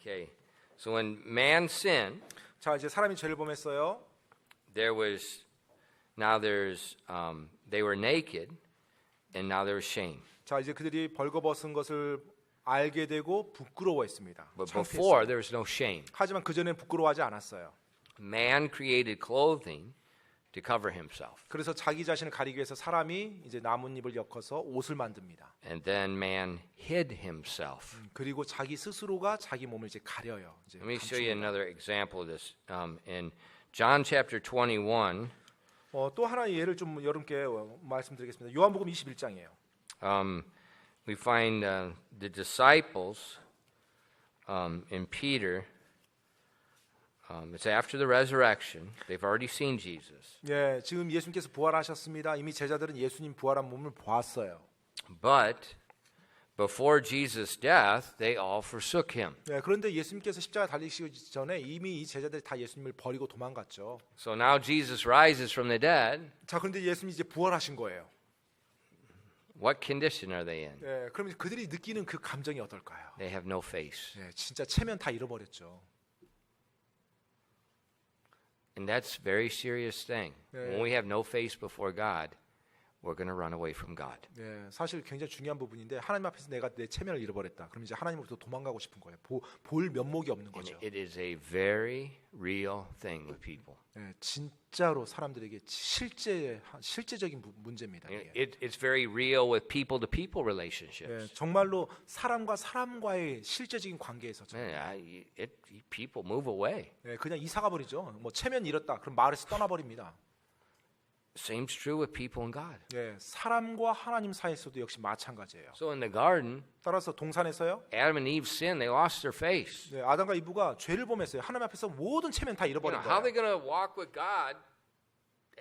Okay. So when man sinned, 자, 이제 사람이 죄를 범했어요. there was now there's they were naked and now there was shame. 자, 이제 그들이 벌거벗은 것을 알게 되고 부끄러워했습니다. But 창피했어요. before there was no shame. 하지만 그전엔 부끄러워하지 않았어요. Man created clothing to cover himself. 그래서 자기 자신을 가리기 위해서 사람이 이제 나뭇잎을 엮어서 옷을 만듭니다. And then man hid himself. 그리고 자기 스스로가 자기 몸을 이제 가려요. 이제 Let me show you 감춥니다. another example of this. In John chapter 21, 또 하나의 예를 좀 여러분께 말씀드리겠습니다. 요한복음 21장이에요. we find the disciples in Peter. It's after the resurrection. They've already seen Jesus. 예, 지금 예수님께서 부활하셨습니다. 이미 제자들은 예수님 부활한 몸을 보았어요. But before Jesus' death, they all forsook him. 예, 그런데 예수님께서 십자가 달리시기 전에 이미 이 제자들이 다 예수님을 버리고 도망갔죠. So now Jesus rises from the dead. 자, 그런데 예수님이 이제 부활하신 거예요. What condition are they in? 예, 그럼 그들이 느끼는 그 감정이 어떨까요? They have no face. 예, 진짜 체면 다 잃어버렸죠. And that's a very serious thing. Yeah. When we have no face before God, we're going to run away from God. 예, 사실 굉장히 중요한 부분인데 하나님 앞에서 내가 내 체면을 잃어버렸다. 그럼 이제 하나님으로부터 도망가고 싶은 거예요. 볼 면목이 없는 And 거죠. it is a very real thing with people. 예, 진짜로 사람들에게 실제적인 문제입니다. 이게. It's very real with people-to-people relationships. 예, 정말로 사람과 사람과의 실제적인 관계에서 Man, people move away. 예, 그냥 이사가 버리죠. 뭐 체면 잃었다. 그럼 마을에서 떠나버립니다. Same's true with people and God. 예, 사람과 하나님 사이에서도 역시 마찬가지예요. So in the garden, 따라서 동산에서요, Adam and Eve sinned. They lost their face. 예, 아담과 이브가 죄를 범했어요. 하나님 앞에서 모든 체면 다 잃어버린 How are they 거예요. going to walk with God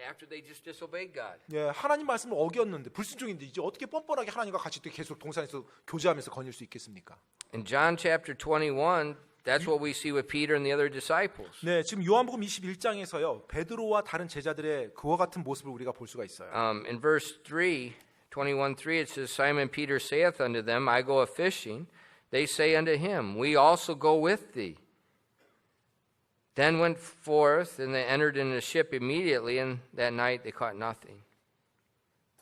after they just disobeyed God? 예, 하나님 말씀을 어겼는데 불순종인데 이제 어떻게 뻔뻔하게 하나님과 같이 또 계속 동산에서 교제하면서 거닐 수 있겠습니까? In John chapter 21, that's what we see with Peter and the other disciples. 네, 지금 요한복음 21장에서요. 베드로와 다른 제자들의 그와 같은 모습을 우리가 볼 수가 있어요. In verse 3, 21:3, it says, Simon Peter saith unto them, I go a fishing. They say unto him, We also go with thee. Then went forth, and they entered into the ship immediately, and that night they caught nothing.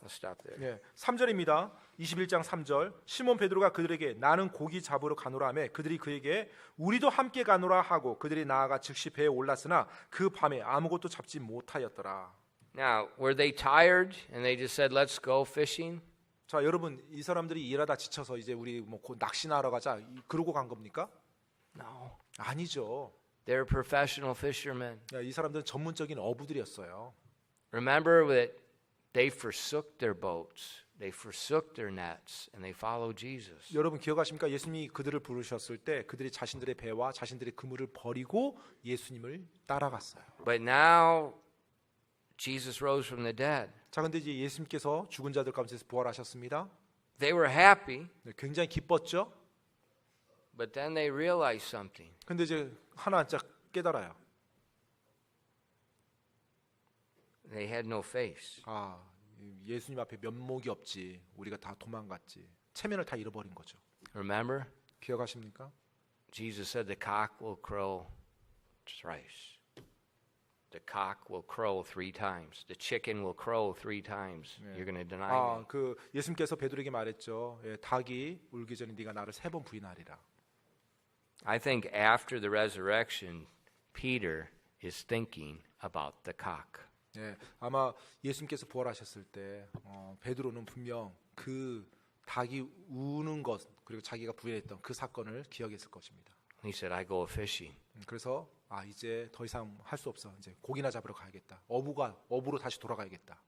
I'll stop there. 네, 3절입니다. 21장 3절. 시몬 베드로가 그들에게 나는 고기 잡으러 가노라 하매 그들이 그에게 우리도 함께 가노라 하고 그들이 나아가 즉시 배에 올랐으나 그 밤에 아무것도 잡지 못하였더라. Now, were they tired and they just said, Let's go fishing? 자, 여러분 이 사람들이 일하다 지쳐서 이제 우리 뭐 곧 낚시나 하러 가자 그러고 간 겁니까? No. 아니죠. They're professional fishermen. 야, 이 사람들은 전문적인 어부들이었어요. Remember that they forsook their boats, they forsook their nets, and they followed Jesus. 여러분 기억하십니까? 예수님이 그들을 부르셨을 때 그들이 자신들의 배와 자신들의 그물을 버리고 예수님을 따라갔어요. But now Jesus rose from the dead. 자, 근데 이제 예수님께서 죽은 자들 가운데서 부활하셨습니다. They were happy, 네, 굉장히 기뻤죠. but then they realized something. 근데 이제 하나 딱 깨달아요. They had no face. 아, 예수님 앞에 면목이 없지. 우리가 다 도망갔지. 체면을 다 잃어버린 거죠. Remember? 기억하십니까? Jesus said the cock will crow thrice. The cock will crow 3 times. The chicken will crow 3 times. You're going to deny me. 아, 그 예수님께서 베드로에게 말했죠. 예, 닭이 울기 전에 네가 나를 3번 부인하리라. I think after the resurrection, Peter is thinking about the cock. 예, 아마 예수님께서 부활하셨을 때 베드로는 분명 그 닭이 우는 것 그리고 자기가 부인했던 그 사건을 기억했을 것입니다. He said, I go fishing. 그래서 이제 더 이상 할 수 없어. 이제 고기나 잡으러 가야겠다. 어부로 다시 돌아가야겠다.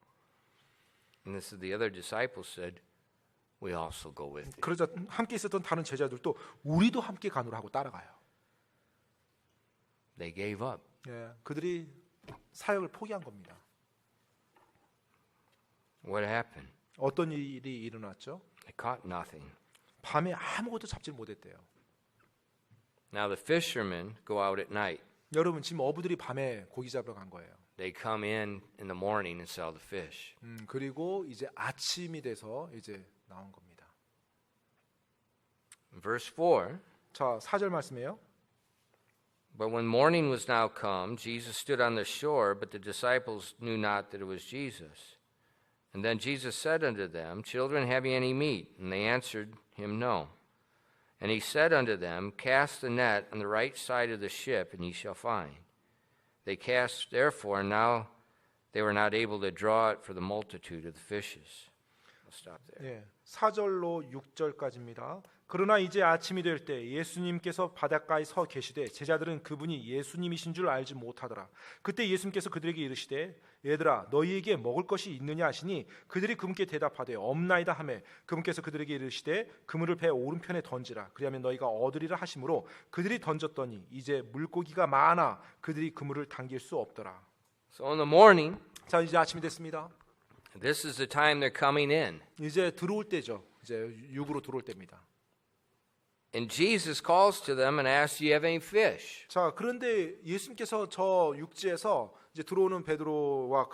And this is the other disciples said, we also go with you. 그러자 함께 있었던 다른 제자들도 우리도 함께 가노라 하고 따라가요. They gave up. 예, 그들이 사역을 포기한 겁니다. What happened? 어떤 일이 일어났죠? They caught nothing. 밤에 아무것도 잡지 못했대요. Now the fishermen go out at night. 여러분 지금 어부들이 밤에 고기 잡으러 간 거예요. They come in the morning and sell the fish. 그리고 이제 아침이 돼서 이제 나온 겁니다. In verse 4, 자, 4절 말씀이에요. But when morning was now come, Jesus stood on the shore, but the disciples knew not that it was Jesus. And then Jesus said unto them, Children, have ye any meat? And they answered him, No. And he said unto them, Cast the net on the right side of the ship, and ye shall find. They cast therefore, and now they were not able to draw it for the multitude of the fishes. I'll stop there. 예, 4절로 6절까지입니다. 그러나 이제 아침이 될 때 예수님께서 바닷가에 서 계시되 제자들은 그분이 예수님이신 줄 알지 못하더라. 그때 예수님께서 그들에게 이르시되 얘들아 너희에게 먹을 것이 있느냐 하시니 그들이 그분께 대답하되 없나이다 하매 그분께서 그들에게 이르시되 그물을 배 오른편에 던지라. 그리하면 너희가 얻으리라 하시므로 그들이 던졌더니 이제 물고기가 많아 그들이 그물을 당길 수 없더라. So in the morning, 자, 이제 아침이 됐습니다. this is the time they're coming in. 이제 들어올 때죠. 이제 육으로 들어올 때입니다. And Jesus calls to them and asks, Do you have any fish? 자, 그런데 예수님께서 저 육지에서 이제 들어오는 베드로와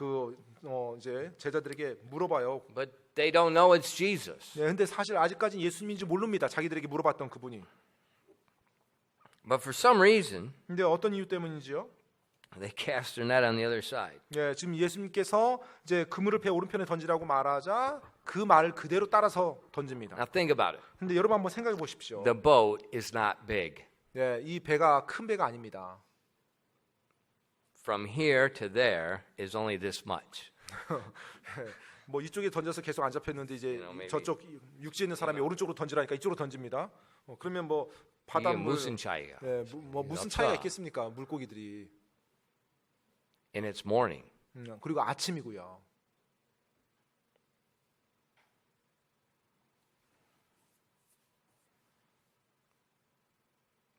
이제 제자들에게 물어봐요. But they don't know it's Jesus. 네, 근데 사실 아직까지 예수님인지 모릅니다. 자기들에게 물어봤던 그분이. But for some reason, 근데 어떤 이유 때문인지요? they cast their net on the other side. 네, 지금 예수님께서 이제 그물을 배 오른편에 던지라고 말하자 그 말을 그대로 따라서 던집니다. Now think about it. 근데 여러분 한번 생각해 보십시오. The boat is not big. 네, 이 배가 큰 배가 아닙니다. From here to there is only this much. 뭐 이쪽에 던져서 계속 안 잡혔는데 이제 maybe. 저쪽 육지에 있는 사람이 오른쪽으로 던지라니까 이쪽으로 던집니다. 그러면 뭐 이게 바닷물 무슨 차이가? 네, 뭐 무슨 차이가 있겠습니까? 물고기들이. And it's morning. 그리고 아침이고요.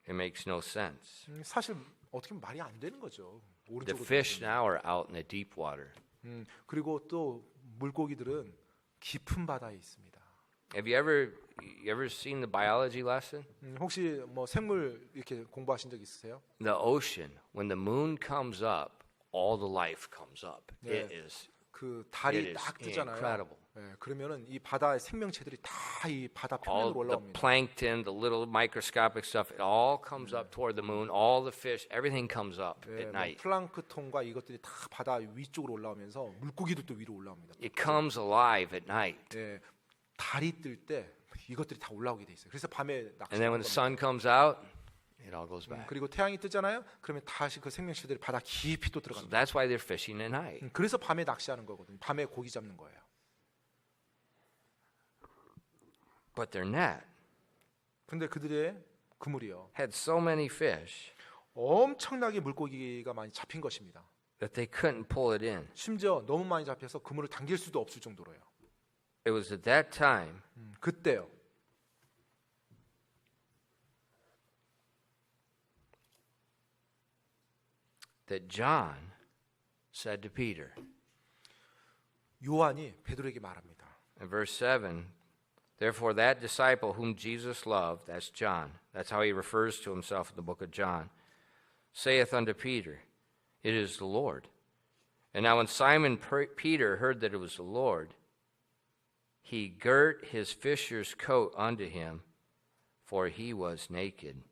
It makes no sense. 사실 어떻게 보면 말이 안 되는 거죠. The 오른쪽으로. fish now are out in the deep water. 그리고 또 물고기들은 깊은 바다에 있습니다. Have you ever seen the biology lesson? 혹시 뭐 생물 이렇게 공부하신 적 있으세요? The ocean, when the moon comes up, all the life comes up. It is 그 달이 It is 딱 뜨잖아요. incredible. 네, 그러면 이 바다의 생명체들이 다 이 바다 all 표면으로 the 올라옵니다. plankton, the little microscopic stuff, it all comes up toward the moon. All the fish, everything comes up 네, at 뭐 night. 플랑크톤과 이것들이 다 바다 위쪽으로 올라오면서 물고기도 또 위로 올라옵니다. It comes alive at night. 네, 달이 뜰 때 이것들이 다 올라오게 돼 있어요. 그래서 밤에 And then when 낚시하는 the 겁니다. sun comes out, it all goes back. 그리고 태양이 뜨잖아요. 그러면 다시 그 생명체들이 바다 깊이 또 So 들어갑니다. that's why they're fishing at night. 그래서 밤에 낚시하는 거거든요. 밤에 고기 잡는 거예요. But their net 근데 그들의 그물이요. had so many fish 엄청나게 물고기가 많이 잡힌 것입니다. that they couldn't pull it in. 심지어 너무 많이 잡혀서 그물을 당길 수도 없을 정도로요. It was at that time 그때요. that John said to Peter, 요한이 베드로에게 말합니다. in verse 7, therefore that disciple whom Jesus loved, that's John, that's how he refers to himself in the book of John, saith unto Peter, It is the Lord. And now when Simon Peter heard that it was the Lord, he girt his fisher's coat unto him, for he was naked,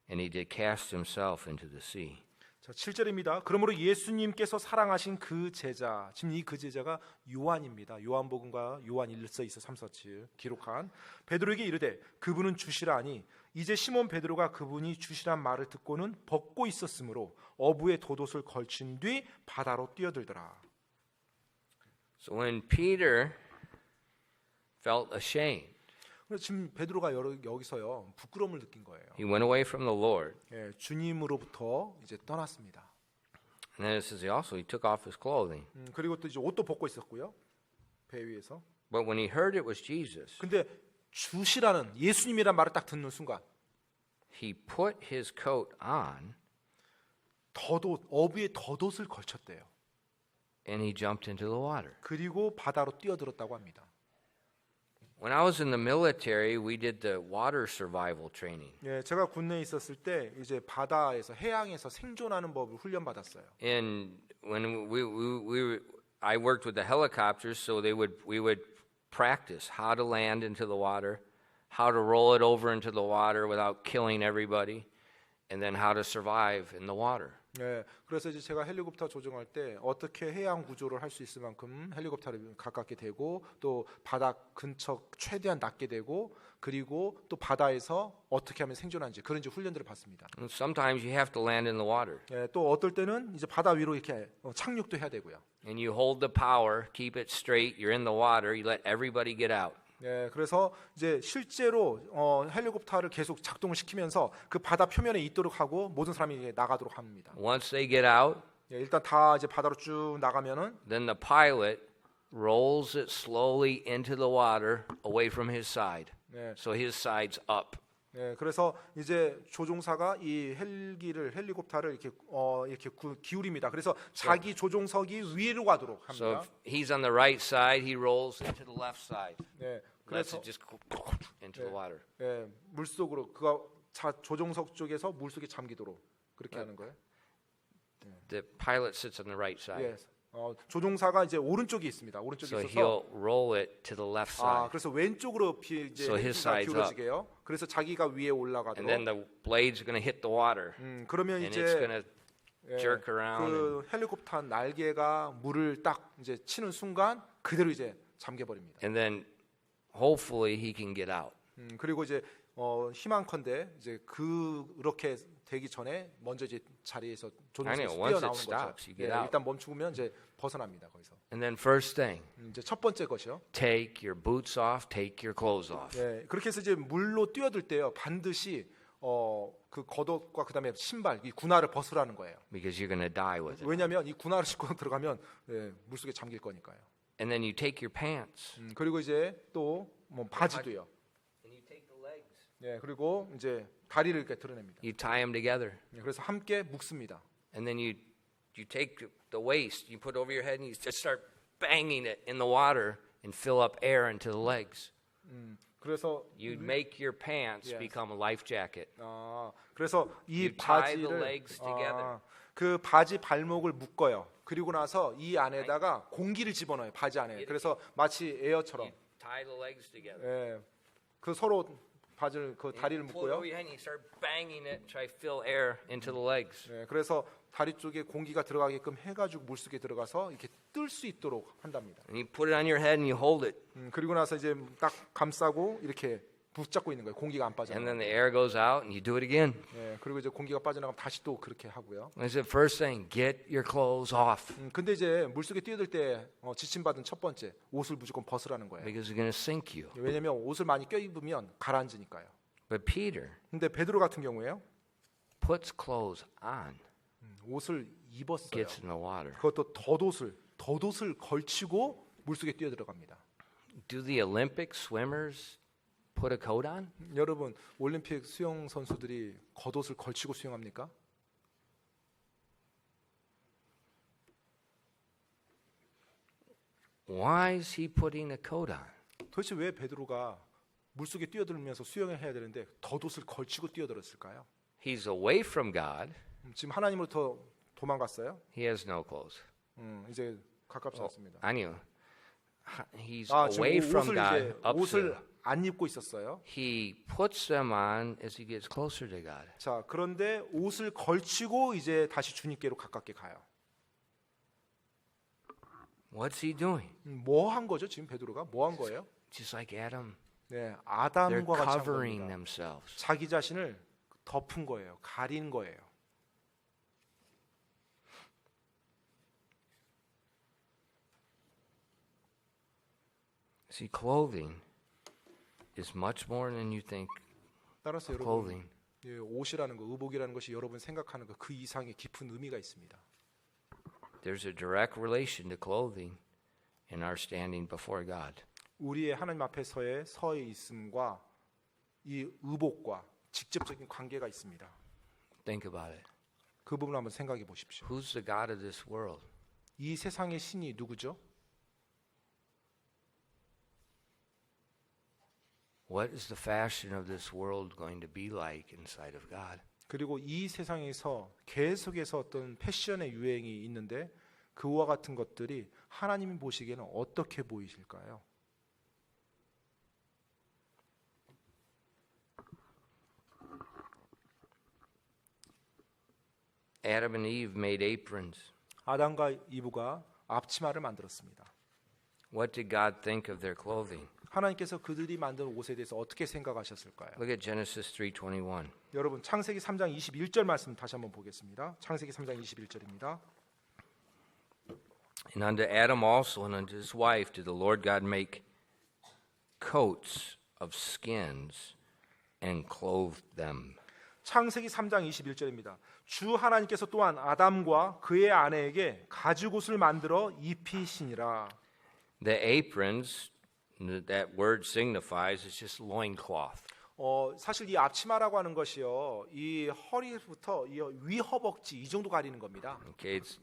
and he did cast himself into the sea. 자, 7절입니다. 그러므로 예수님께서 사랑하신 그 제자, 지금 이 그 제자가 요한입니다. 요한복음과 요한 1서 2서 3서 7 기록한 베드로에게 이르되 그분은 주시라 하니 이제 시몬 베드로가 그분이 주시란 말을 듣고는 벗고 있었으므로 어부의 돛옷을 걸친 뒤 바다로 뛰어들더라. So when Peter felt ashamed, 그래서 지금 베드로가 여기서요 부끄러움을 느낀 거예요. he went away from the Lord. 예, 주님으로부터 이제 떠났습니다. And then it says he took off his clothing. 그리고 또 이제 옷도 벗고 있었고요 배 위에서. But when he heard it was Jesus, 근데 주시라는 예수님이란 말을 딱 듣는 순간 he put his coat on 돛옷 어부의 돛옷을 걸쳤대요. and he jumped into the water. 그리고 바다로 뛰어들었다고 합니다. When I was in the military, we did the water survival training. 예, 제가 군내에 있었을 때 이제 바다에서 해양에서 생존하는 법을 훈련 받았어요. And when I worked with the helicopters, so we would practice how to land into the water, how to roll it over into the water without killing everybody, and then how to survive in the water. 예, 그래서 이제 제가 헬리콥터 조종할 때 어떻게 해양 구조를 할 수 있을 만큼 헬리콥터를 가깝게 되고 또 바다 근처 최대한 낮게 되고 그리고 또 바다에서 어떻게 하면 생존하는지 그런 이제 훈련들을 받습니다. And sometimes you have to land in the water, 예, 또 어떨 때는 이제 바다 위로 이렇게 착륙도 해야 되고요. and you hold the power, keep it straight. You're in the water. You let everybody get out. 예, 그래서 이제 실제로 헬리콥터를 계속 작동을 시키면서 그 바다 표면에 있도록 하고 모든 사람이 이제 나가도록 합니다. Once they get out, 예, 일단 다 이제 바다로 쭉 나가면은 then the pilot rolls it slowly into the water away from his side. 예, So his side's up. 예, 그래서 이제 조종사가 이 헬리콥터를 이렇게 기울입니다. 그래서 자기 조종석이 위로 가도록 So 합니다. if he's on the right side, he rolls into the left side. 예, Lets 그래서 it just go into the water. 예, 물 속으로 그가 조종석 쪽에서 물 속에 잠기도록 그렇게 하는 거예요. The pilot sits on the right side. 예, 조종사가 이제 오른쪽에 있습니다. 오른쪽에 So 있어서 he'll roll it to the left side. 그래서 왼쪽으로 이제 So his 헬기가 side's 기울어지게요. 그래서 자기가 위에 And 올라가도록. then the blade's going to hit the water. 그러면 And it's going 이제 to jerk around. 그 헬리콥터 날개가 물을 딱 이제 치는 순간 그대로 이제 잠겨 버립니다. And then hopefully he can get out. 그리고 이제 희망컨대 이제 그렇게 되기 전에 먼저 이제 자리에서 아니요, 조종사에서 once it 뛰어나오는 거죠. stops, you get out. 일단 멈추면 이제 벗어납니다. 거기서. And then first thing, 이제 첫 번째 것이요. take your boots off, take your clothes off. 예, 그렇게 해서 이제 물로 뛰어들 때요 반드시 그 겉옷과 그다음에 신발 이 군화를 벗으라는 거예요. Because you're going to die with it. 왜냐하면 이 군화를 신고 들어가면 물 속에 잠길 거니까요. And then you take your pants. 그리고 이제 또 뭐 바지도요. And you take the legs. 예, 그리고 이제 다리를 이렇게 드러냅니다. You tie them together. 예, 그래서 함께 묶습니다. And then you take the waist, you put over your head, and you just start banging it in the water and fill up air into the legs. 그래서 You make your pants Yes. become a life jacket. 그래서 이 You tie the 바지를 legs together. 그 바지 발목을 묶어요. 그리고 나서 이 안에다가 공기를 집어넣어요. 바지 안에. 그래서 마치 에어처럼. You tie the legs together. 예, 그 서로 바지를 그 다리를 You pull it 묶고요. over your head and you start banging it, try to fill air into the legs. 예, 그래서 다리 쪽에 공기가 들어가게끔 해가지고 물 속에 들어가서 이렇게 뜰 수 있도록 한답니다. And you put it on your head and you hold it. 그리고 나서 이제 딱 감싸고 이렇게 붙잡고 있는 거예요. 공기가 안 And 빠져나가고. then the air goes out and you do it again. 예, 그리고 이제 공기가 빠져나가면 다시 또 그렇게 하고요. I said, first thing, get your clothes off 근데 이제 물 속에 뛰어들 때 지침받은 첫 번째 옷을 무조건 벗으라는 거예요. because it's going to sink you. 왜냐하면 옷을 많이 껴입으면 가라앉으니까요. But Peter 근데 베드로 같은 경우에요, puts clothes on, 옷을 입었어요. gets in the water. 그것도 덧옷을 걸치고 물 속에 뛰어 들어갑니다. Do the Olympic swimmers put a coat on? 여러분, 올림픽 수영 선수들이 겉옷을 걸치고 수영합니까? Why is he putting a coat on? 도대체 왜 베드로가 물 속에 뛰어들면서 수영을 해야 되는데 덧옷을 걸치고 뛰어들었을까요? He's away from God. 지금 하나님으로부터 도망갔어요. He has no clothes. 이제 가깝지 않습니다. 아니요. He's 지금 away from 옷을 God. 이제 up 옷을 to. 안 입고 있었어요. He puts them on as he gets closer to God. 자, 그런데 옷을 걸치고 이제 다시 주님께로 가깝게 가요. What's he doing? 뭐 한 거죠? 지금 베드로가 뭐 한 거예요? Just like Adam. 네, They're 아담과 같이 한 covering 겁니다. themselves. 자기 자신을 덮은 거예요. 가린 거예요. See, clothing is much more than you think. 따라서 여러분, Clothing. 예, 옷이라는 거, 의복이라는 것이 여러분 생각하는 것 그 이상의 깊은 의미가 있습니다. There's a direct relation to clothing in our standing before God. 우리의 하나님 앞에서의 서에 있음과 이 의복과 직접적인 관계가 있습니다. Think about it. 그 부분을 한번 생각해 보십시오. Who's the God of this world? 이 세상의 신이 누구죠? What is the fashion of this world going to be like inside of God? 그리고 이 세상에서 계속해서 어떤 패션의 유행이 있는데 그와 같은 것들이 하나님이 보시기에는 어떻게 보이실까요? Adam and Eve made aprons. 아담과 이브가 앞치마를 만들었습니다. What did God think of their clothing? 하나님께서 그들이 만든 옷에 대해서 어떻게 생각하셨을까요? Look at Genesis 3:21. 여러분 창세기 3장 21절 말씀 다시 한번 보겠습니다. 창세기 3장 21절입니다. And unto Adam also and unto his wife did the Lord God make coats of skins and clothed them. 창세기 3장 21절입니다. 주 하나님께서 또한 아담과 그의 아내에게 가죽옷을 만들어 입히시니라. The aprons that word signifies is just loincloth. 사실 이 앞치마라고 하는 것이요, 이 허리부터 이 위 허벅지 이 정도 가리는 겁니다. Okay, it's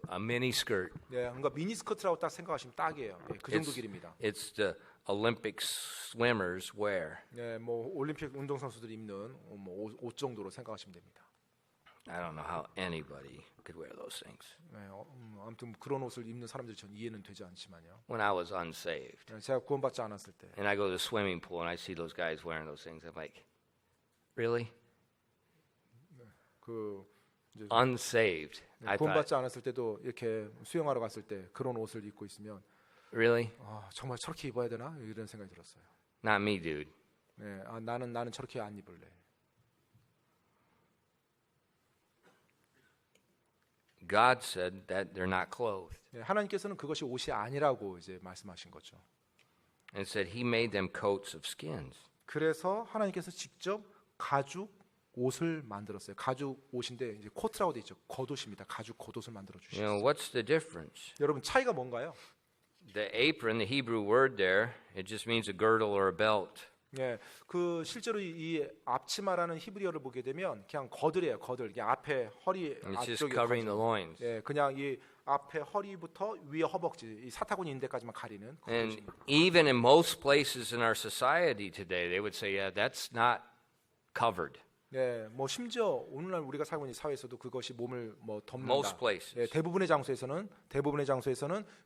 a mini skirt. 네, 그러니까 미니 스커트라고 딱 생각하시면 딱이에요. 네, 그 정도 길입니다. It's the Olympic swimmers wear. 네, 뭐 올림픽 운동 선수들이 입는 옷 정도로 생각하시면 됩니다. I don't know how anybody could wear those things. 네, 아무튼 그런 옷을 입는 사람들이 전 이해는 되지 않지만요. When I was unsaved, 네, 제가 구원받지 않았을 때, and I go to the swimming pool and I see those guys wearing those things, I'm like, really? 그 이제 Unsaved. I thought, 구원받지 않았을 때도 이렇게 수영하러 갔을 때 그런 옷을 입고 있으면 really? 정말 저렇게 입어야 되나 이런 생각이 들었어요. Not me, dude. 네, 나는 저렇게 안 입을래. God said that they're not clothed. 네, 하나님께서는 그것이 옷이 아니라고 이제 말씀하신 거죠. And said he made them coats of skins. 그래서 하나님께서 직접 가죽 옷을 만들었어요. 가죽 옷인데 이제 코트라고 돼 있죠. 겉옷입니다. 가죽 겉옷을 만들어 You know, 주셨어요. what's the difference? 여러분 차이가 뭔가요? The apron, the Hebrew word there, it just means a girdle or a belt. 네, 그 실제로 이 앞치마라는 히브리어를 보게 되면 그냥 거들이에요. 거들. 그냥 앞에 허리 It's just 앞쪽에 covering the 거들. loins. 예, 그냥 이 앞에 허리부터 위에 허벅지, 이 사타구니 인대까지만 가리는 And 겉옷입니다. even in most places in our society today, they would say, yeah, that's not covered. 네, 뭐 심지어 오늘날 우리가 살고 있는 사회에서도 그것이 몸을 뭐 덮는다. Most places. 예, 대부분의 장소에서는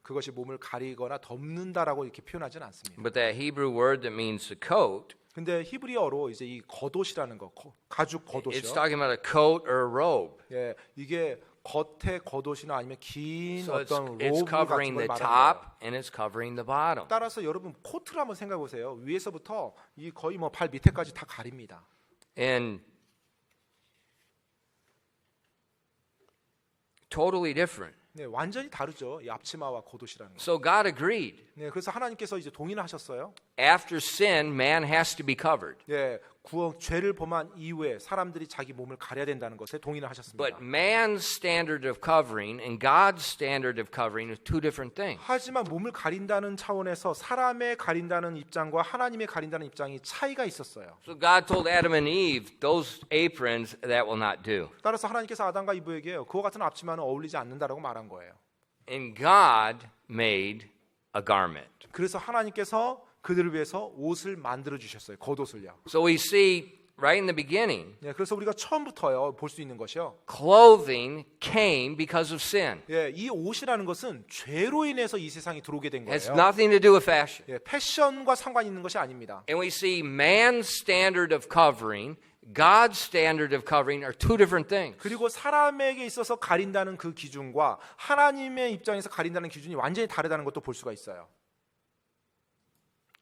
그것이 몸을 가리거나 덮는다라고 이렇게 표현하지는 않습니다. But that Hebrew word that means a coat, 근데 히브리어로 이제 이 겉옷이라는 거, 가죽 it's 겉옷이요. talking about a coat or a robe. 예, 이게 겉에 겉옷이나 아니면 긴 So 어떤 it's 로브 같은 covering 걸 the 말하는 거예요. top and it's covering the bottom. 따라서 여러분 코트를 한번 생각해 보세요. 위에서부터 이 거의 뭐 발 밑에까지 다 가립니다. And totally different. 네, 완전히 다르죠. 이 앞치마와 겉옷이라는 거. So God agreed. 네, 그래서 하나님께서 이제 동의를 하셨어요. After sin, man has to be covered. 네, 죄를 범한 이후에 사람들이 자기 몸을 가려야 된다는 것에 동의를 하셨습니다. But man's standard of covering and God's standard of covering are two different things. 하지만 몸을 가린다는 차원에서 사람의 가린다는 입장과 하나님의 가린다는 입장이 차이가 있었어요. So God told Adam and Eve, those aprons, that will not do. 따라서 하나님께서 아담과 이브에게 그와 같은 앞치마는 어울리지 않는다라고 말한 거예요. And God made a garment. 그래서 하나님께서 그들을 위해서 옷을 만들어 주셨어요. 겉옷을요. So we see right in the beginning, 네, 그래서 우리가 처음부터요 볼 수 있는 것이요. clothing came because of sin. 예, 이 옷이라는 것은 죄로 인해서 이 세상에 들어오게 된 It has 거예요. nothing to do with fashion. 예, 패션과 상관 있는 것이 아닙니다. And we see man's standard of covering, God's standard of covering are two different things. 그리고 사람에게 있어서 가린다는 그 기준과 하나님의 입장에서 가린다는 기준이 완전히 다르다는 것도 볼 수가 있어요.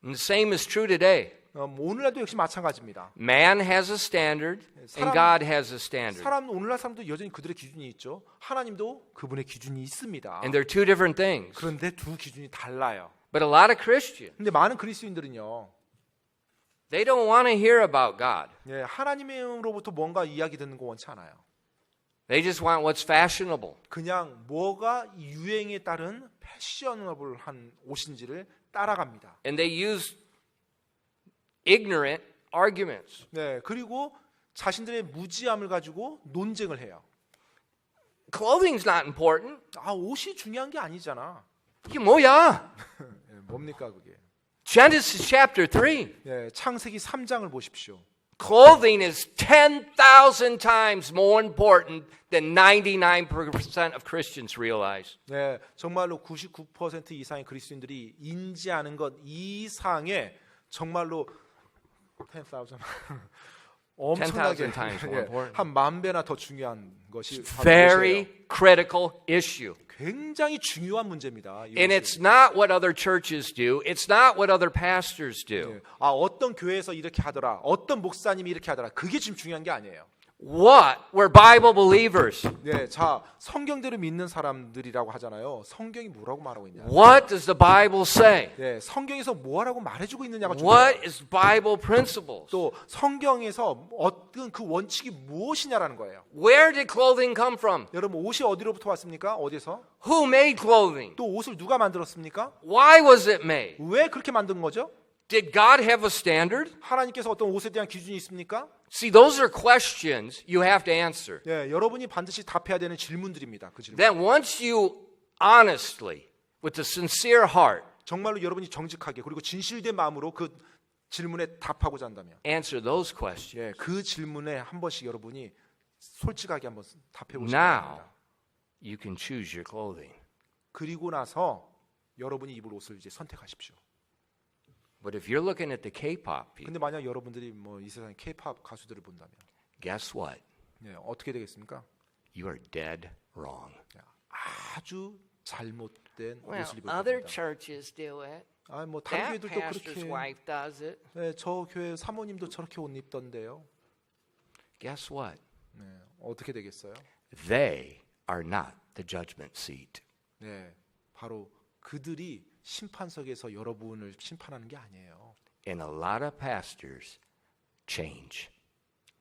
And the same is true today. 오늘날도 역시 마찬가지입니다. Man has a standard and God has a standard. 오늘날 사람도 여전히 그들의 기준이 있죠. 하나님도 그분의 기준이 있습니다. And they're two different things. 그런데 두 기준이 달라요. But a lot of Christians, 근데 많은 그리스도인들은요, they don't want to hear about God. 예, 하나님으로부터 뭔가 이야기 듣는 거 원치 않아요. They just want what's fashionable. 그냥 뭐가 유행에 따른 패셔너블한 옷인지를 따라갑니다. And they use ignorant arguments. 네, 그리고 자신들의 무지함을 가지고 논쟁을 해요. Clothing's not important. 옷이 중요한 게 아니잖아. 이게 뭐야? 예, 뭡니까 그게? Genesis chapter 3. 예, 창세기 3장을 보십시오. Clothing is 10,000 times more important than 99% of Christians realize. 네, 정말로 99% 이상의 그리스도인들이 인지하는 것 이상의 정말로 10,000 엄청나게 10,000 times more important. 한 10,000배나 더 중요한 것이 바로 Very 이것이에요. critical issue. 굉장히 중요한 문제입니다. And 이것이. it's not what other churches do. It's not what other pastors do. 예. 아, 어떤 교회에서 이렇게 하더라. 어떤 목사님이 이렇게 하더라. 그게 지금 중요한 게 아니에요. What? We're Bible believers. 네, 자, 성경대로 믿는 사람들이라고 하잖아요. 성경이 뭐라고 말하고 있냐? What does the Bible say? 네, 성경에서 뭐라고 말해주고 있느냐가 What 중요해요. is Bible principles? 또 성경에서 어떤 그 원칙이 무엇이냐라는 거예요. Where did clothing come from? 여러분 옷이 어디로부터 왔습니까? 어디서? Who made clothing? 또 옷을 누가 만들었습니까? Why was it made? 왜 그렇게 만든 거죠? Did God have a standard? 하나님께서 어떤 옷에 대한 기준이 있습니까? See, those are questions you have to answer. 네, 여러분이 반드시 답해야 되는 질문들입니다. 그 질문. Then once you honestly, with a sincere heart, 정말로 여러분이 정직하게 그리고 진실된 마음으로 그 질문에 답하고자 한다면, answer those questions, 예, 그 질문에 한 번씩 여러분이 솔직하게 한번 답해 보시기 now 바랍니다. you can choose your clothing. 그리고 나서 여러분이 입을 옷을 이제 선택하십시오. But if you're looking at the K-pop people, 근데 만약 여러분들이 뭐 이 세상 K-팝 가수들을 본다면, guess what? 예, 어떻게 되겠습니까? You are dead wrong. 아주 잘못된 Well, 옷을 입을 other 겁니다. churches do it. 아, 뭐 다른 That 교회들도 pastor's 그렇게, wife does it. 네, 저 교회 사모님도 저렇게 옷 입던데요. Guess what? 네, 어떻게 되겠어요? They are not the judgment seat. 네, 바로 그들이 심판석에서 여러분을 심판하는 게 아니에요. And a lot of pastors change.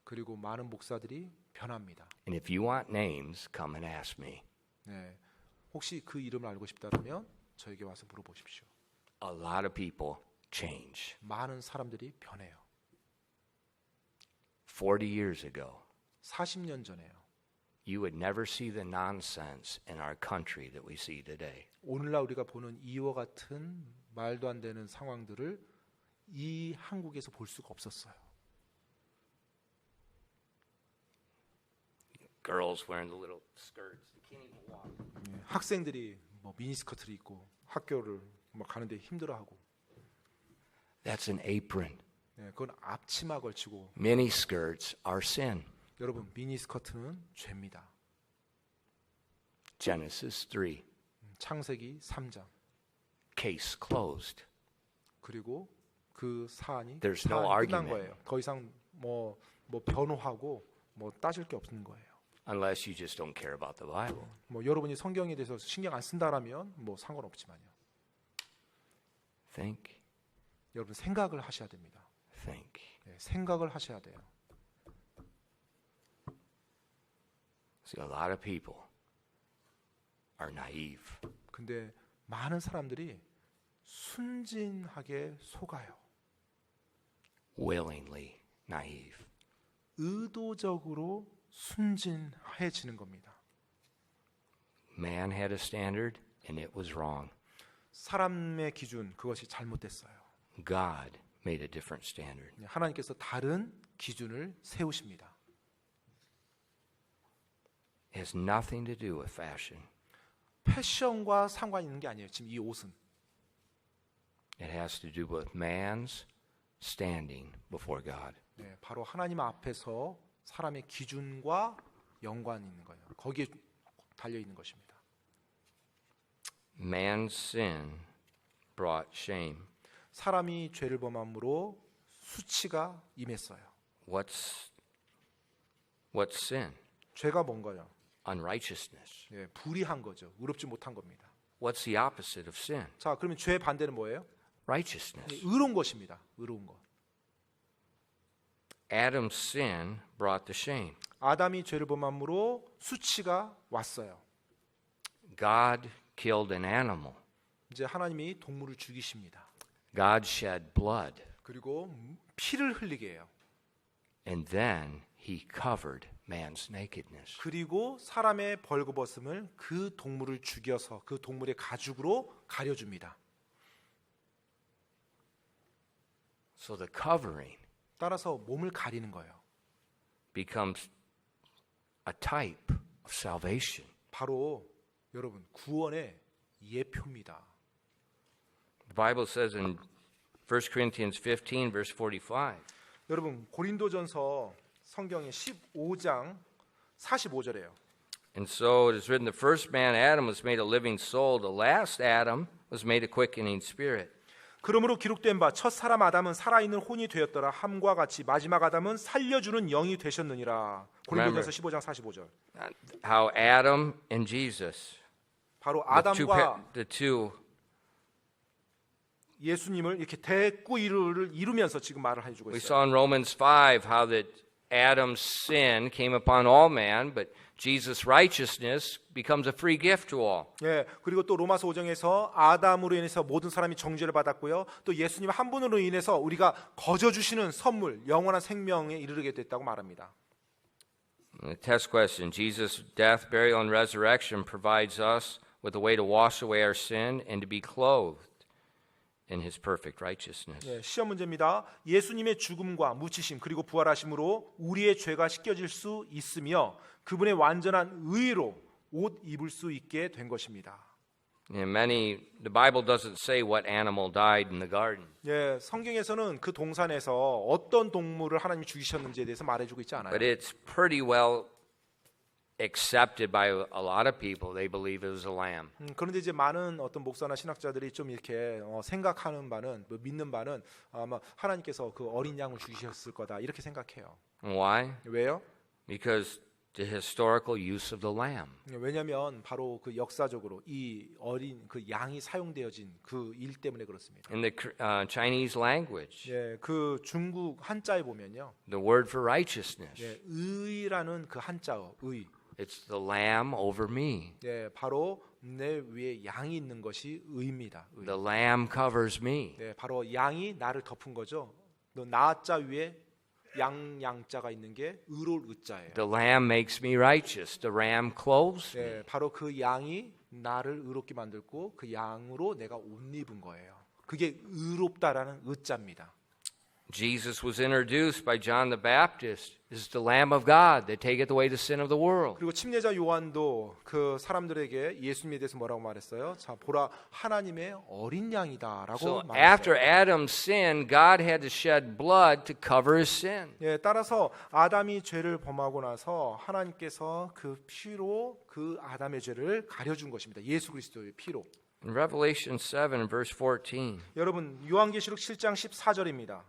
그리고 많은 목사들이 변합니다. And if you want names, come and ask me. 네, 혹시 그 이름을 알고 싶다면 저에게 와서 물어보십시오. A lot of people change. 많은 사람들이 변해요. 40 years ago, 40년 전에요. you would never see the nonsense in our country that we see today. 오늘날 우리가 보는 이와 같은 말도 안 되는 상황들을 이 한국에서 볼 수가 없었어요. Girls wearing the little skirts, they can't even walk. 예, 학생들이 뭐 미니스커트를 입고 학교를 막 가는데 힘들어하고, That's an apron. 예, 그건 앞치마 걸치고. Mini skirts are sin. 여러분, 미니스커트는 죄입니다. Genesis 3. 창세기 3장. Case closed. 그리고 그 사안이 There's no 끝난 argument. 거예요. 더 이상 뭐 변호하고 뭐 따질 게 없는 거예요. Unless you just don't care about the Bible. 뭐 여러분이 성경에 대해서 신경 안 쓴다라면 뭐 상관없지만요. Think, 여러분 생각을 하셔야 됩니다. think. 네, 생각을 하셔야 돼요. See, a lot of people are naive. 근데 많은 사람들이 순진하게 속아요. Willingly naive. 의도적으로 순진해지는 겁니다. Man had a standard and it was wrong. 사람의 기준, 그것이 잘못됐어요. God made a different standard. 하나님께서 다른 기준을 세우십니다. It has nothing to do with fashion. 패션과 상관이 있는 게 아니에요. 지금 이 옷은. It has to do with man's standing before God. 네, 바로 하나님 앞에서 사람의 기준과 연관이 있는 거예요. 거기에 달려 있는 것입니다. Man's sin brought shame. 사람이 죄를 범함으로 수치가 임했어요. What's sin? 죄가 뭔가요? Unrighteousness. 예, 불의한 거죠. 의롭지 못한 겁니다. What's the opposite of sin? 자, 그러면 죄의 반대는 뭐예요? Righteousness. 의로운 것입니다. 의로운 것. Adam's sin brought the shame. 아담이 죄를 범함으로 수치가 왔어요. God killed an animal. 이제 하나님이 동물을 죽이십니다. God shed blood. 그리고 피를 흘리게 해요. And then he covered man's nakedness. 그리고 사람의 벌거벗음을 그 동물을 죽여서 그 동물의 가죽으로 가려줍니다. So the covering 따라서 몸을 가리는 거예요. becomes a type of salvation. 바로 여러분 구원의 예표입니다. The Bible says in 1 Corinthians 15 verse 45. 여러분 고린도전서 성경의 15장 45절이에요. And so it is written, the first man, Adam, was made a living soul. The last Adam was made a quickening spirit. 그러므로 기록된 바 첫 사람 아담은 살아있는 혼이 되었더라. 함과 같이 마지막 아담은 살려주는 영이 되셨느니라. 고린도전서 15장 45절. How Adam and Jesus, 바로 the 아담과 two 예수님을 이렇게 대꾸이를 이루면서 지금 말을 해주고 we 있어요. saw in Romans 5 how that Adam's sin came upon all man, but Jesus' righteousness becomes a free gift to all. 예, 그리고 또 로마서 5장에서 아담으로 인해서 모든 사람이 정죄를 받았고요. 또 예수님 한 분으로 인해서 우리가 거저 주시는 선물, 영원한 생명에 이르게 됐다고 말합니다. The test question, Jesus' death, burial, and resurrection provides us with a way to wash away our sin and to be clothed in His perfect righteousness. 예, 시험 문제입니다. 예수님의 죽음과 묻히심 그리고 부활하심으로 우리의 죄가 씻겨질 수 있으며 그분의 완전한 의로 옷 입을 수 있게 된 것입니다. The Bible doesn't say what animal died in the garden. 예, 성경에서는 그 동산에서 어떤 동물을 하나님이 죽이셨는지에 대해서 말해주고 있지 않아요. But it's pretty well accepted by a lot of people. They believe it was a lamb. 그런데 이제 많은 어떤 목사나 신학자들이 좀 이렇게 생각하는 바는 믿는 바는 아마 하나님께서 그 어린 양을 죽이셨을 거다 이렇게 생각해요. Why? 왜요? Because the historical use of the lamb. 왜냐하면 바로 그 역사적으로 이 어린 그 양이 사용되어진 그 일 때문에 그렇습니다. In the Chinese language, 예, 그 중국 한자에 보면요, the word for righteousness, 예, 의라는 그 한자어 의, it's the lamb over me. 예, 바로 내 위에 양이 있는 것이 의입니다. 의. The lamb covers me. 예, 바로 양이 나를 덮은 거죠. 너 나자 위에 양자가 있는 게 의로울 의자예요. The lamb makes me righteous. The ram clothes me. 예, 바로 그 양이 나를 의롭게 만들고 그 양으로 내가 옷 입은 거예요. 그게 의롭다라는 의자입니다. Jesus was introduced by John the Baptist as the Lamb of God that taketh away the sin of the world. 그리고 침례자 요한도 그 사람들에게 예수님에 대해서 뭐라고 말했어요? 자, 보라 하나님의 어린 양이다라고 So 말했어요. after Adam's sin, God had to shed blood to cover his sin. 예, 따라서 아담이 죄를 범하고 나서 하나님께서 그 피로 그 아담의 죄를 가려준 것입니다. 예수 그리스도의 피로. In Revelation 7 and verse 14, 여러분 요한계시록 7장 14절입니다.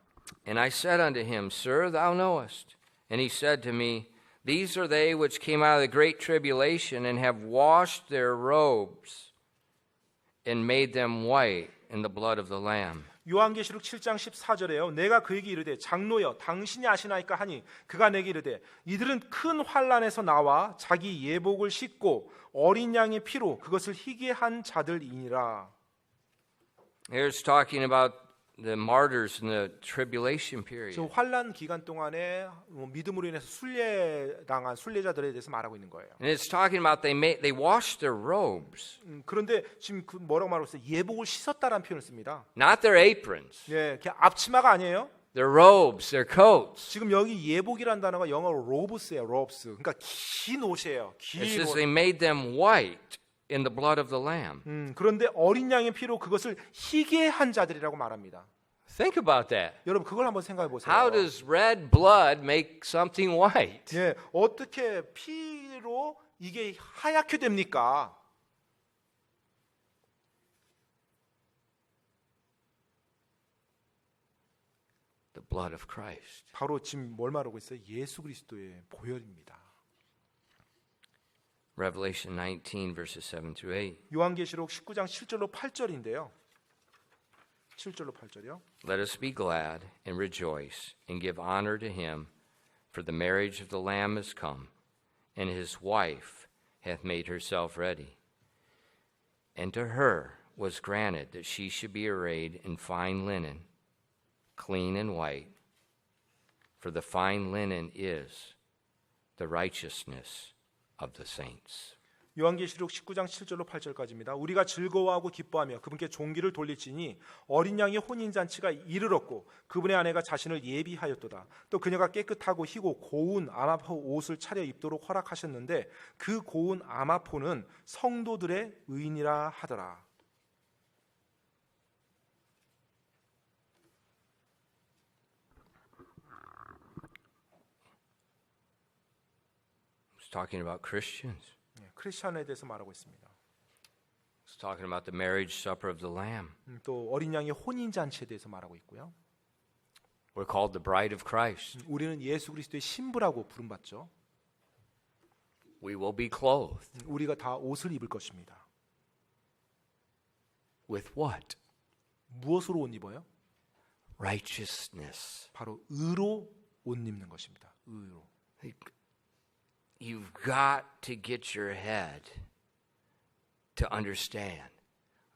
And I said unto him, Sir, thou knowest. And he said to me, These are they which came out of the great tribulation and have washed their robes and made them white in the blood of the Lamb. 요한계시록 7장 14절에요. 내가 그에게 이르되 장로여 당신이 아시나이까 하니 그가 내게 이르되 이들은 큰 환난에서 나와 자기 예복을 씻고 어린 양의 피로 그것을 희게 한 자들이니라. Here's talking about the martyrs in the tribulation period. 저 환난 기간 동안에 믿음으로 인해서 순례당한 순례자들에 대해서 말하고 있는 거예요. And it's talking about they washed their robes, 그런데 지금 그 뭐라고 말하고 있어요? 예복을 씻었다라는 표현을 씁니다. not their aprons, 예, 그냥 앞치마가 아니에요. their robes, their coats. 지금 여기 예복이라는 단어가 영어로 로브스예요. 로브스. 그러니까 긴 옷이에요. It 긴 says 옷. they made them white in the blood of the Lamb. 그런데 어린 양의 피로 그것을 희게 한 자들이라고 말합니다. Think about that. 여러분 그걸 한번 생각해 보세요. How does red blood make something white? 예, 어떻게 피로 이게 하얗게 됩니까? The blood of Christ. 바로 지금 뭘 말하고 있어요? 예수 그리스도의 보혈입니다. Revelation 19 verses 7 through 8. 요한계시록 19장 7절로 8절인데요. 7절로 8절이요. Let us be glad and rejoice and give honor to him, for the marriage of the Lamb is come, and his wife hath made herself ready. And to her was granted that she should be arrayed in fine linen, clean and white, for the fine linen is the righteousness of the saints. 요한계시록 19장 7절로 8절까지입니다. 우리가 즐거워하고 기뻐하며 그분께 종기를 돌릴지니 어린 양의 혼인잔치가 이르렀고 그분의 아내가 자신을 예비하였도다. 또 그녀가 깨끗하고 희고 고운 아마포 옷을 차려 입도록 허락하셨는데 그 고운 아마포는 성도들의 의인이라 하더라. It's talking about Christians. 크리스천에 대해서 말하고 있습니다. It's talking about the marriage supper of the Lamb. 또 어린 양의 혼인 잔치에 대해서 말하고 있고요. We're called the bride of Christ. 우리는 예수 그리스도의 신부라고 부름받죠. We will be clothed. 우리가 다 옷을 입을 것입니다. With what? 무엇으로 옷 입어요? Righteousness. 바로 의로 옷 입는 것입니다. 의로. You've got to get your head to understand.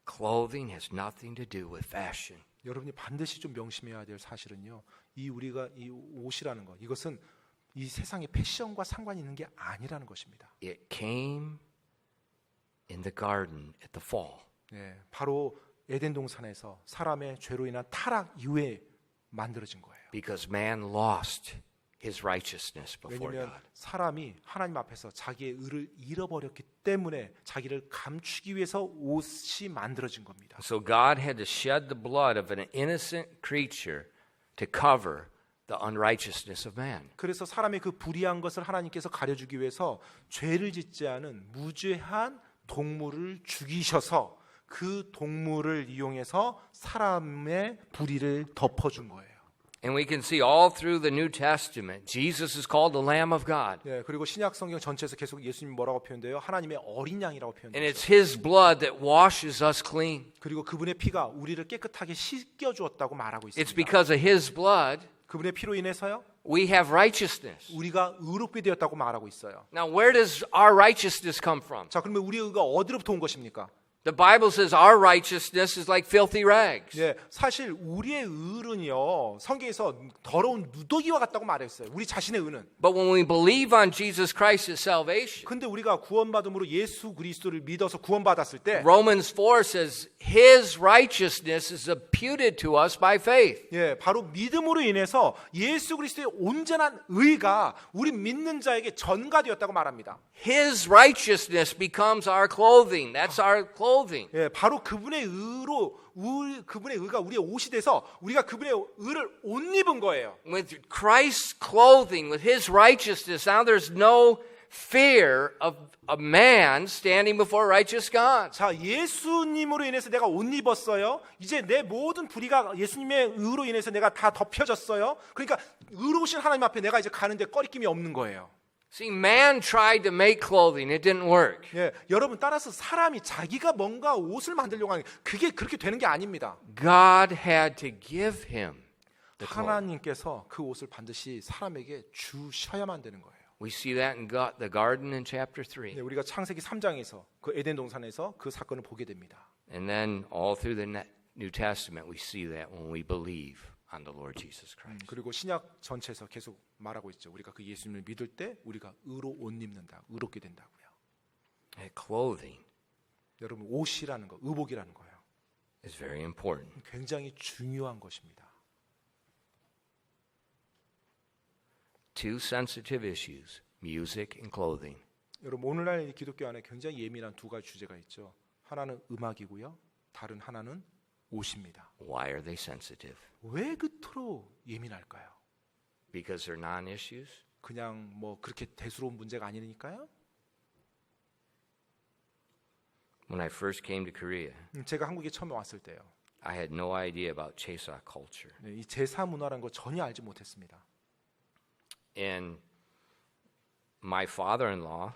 Clothing has nothing to do with fashion. 여러분이 반드시 좀 명심해야 될 사실은요. 우리가 이 옷이라는 것, 이것은 이 세상의 패션과 상관이 있는 게 아니라는 것입니다. It came in the garden at the fall. 네, 바로 에덴 동산에서 사람의 죄로 인한 타락 이후에 만들어진 거예요. Because man lost his righteousness before 왜냐하면 God. 사람이 하나님 앞에서 자기의 의를 잃어버렸기 때문에 자기를 감추기 위해서 옷이 만들어진 겁니다. So God had to shed the blood of an innocent creature to cover the unrighteousness of man. 그래서 사람의 그 불의한 것을 하나님께서 가려주기 위해서 죄를 짓지 않은 무죄한 동물을 죽이셔서 그 동물을 이용해서 사람의 불의를 덮어준 거예요. And we can see all through the New Testament, Jesus is called the Lamb of God. 네, 그리고 신약 성경 전체에서 계속 예수님 뭐라고 표현돼요? 하나님의 어린 양이라고 And 표현돼요. it's His blood that washes us clean. 그리고 그분의 피가 우리를 깨끗하게 씻겨 주었다고 말하고 It's 있습니다. because of His blood 그분의 피로 인해서요, we have righteousness. 우리가 의롭게 되었다고 말하고 있어요. Now, where does our righteousness come from? 자, 그러면 우리의 의가 어디로부터 온 것입니까? The Bible says our righteousness is like filthy rags. 예, 사실 우리의 의는요, 성경에서 더러운 누더기와 같다고 말했어요. 우리 자신의 의는. But when we believe on Jesus Christ's salvation, 근데 우리가 구원받음으로 예수 그리스도를 믿어서 구원받았을 때, Romans 4 says His righteousness is imputed to us by faith. 예, 바로 믿음으로 인해서 예수 그리스도의 온전한 의가 우리 믿는 자에게 전가되었다고 말합니다. His righteousness becomes our clothing. That's our clothing. 예, 바로 그분의 의로 그분의 의가 우리의 옷이 돼서 우리가 그분의 의를 옷 입은 거예요. With Christ's clothing, with His righteousness, now there's no fear of a man standing before righteous God. 자, 예수님으로 인해서 내가 옷 입었어요. 이제 내 모든 불의가 예수님의 의로 인해서 내가 다 덮여졌어요. 그러니까 의로우신 하나님 앞에 내가 이제 가는데 꺼리낌이 없는 거예요. See, man tried to make clothing. It didn't work. 예, 여러분 따라서 사람이 자기가 뭔가 옷을 만들려고 하는 그게 그렇게 되는 게 아닙니다. God had to give him the clothing. 하나님께서 그 옷을 반드시 사람에게 주셔야만 되는 거예요. We see that in the garden in chapter 3. 네, 우리가 창세기 3장에서 그 에덴 동산에서 그 사건을 보게 됩니다. And then all through the New Testament, we see that when we believe on the Lord Jesus Christ. 그리고 신약 전체에서 계속 말하고 있죠. 우리가 그 예수님을 믿을 때 우리가 의로 옷 입는다, 의롭게 된다고요. And clothing 여러분 옷이라는 거, 의복이라는 거예요. is very important. 굉장히 중요한 것입니다. Two sensitive issues, music and clothing. 여러분 오늘날 기독교 안에 굉장히 예민한 두 가지 주제가 있죠. 하나는 음악이고요. 다른 하나는 옷입니다. Why are they sensitive? 왜 그토록 예민할까요? Because they're non-issues? 그냥 뭐 그렇게 대수로운 문제가 아니니까요? When I first came to Korea, 제가 한국에 처음에 왔을 때요. I had no idea about Chesa culture. 네, 이 제사 문화라는 거 전혀 알지 못했습니다. And my father-in-law,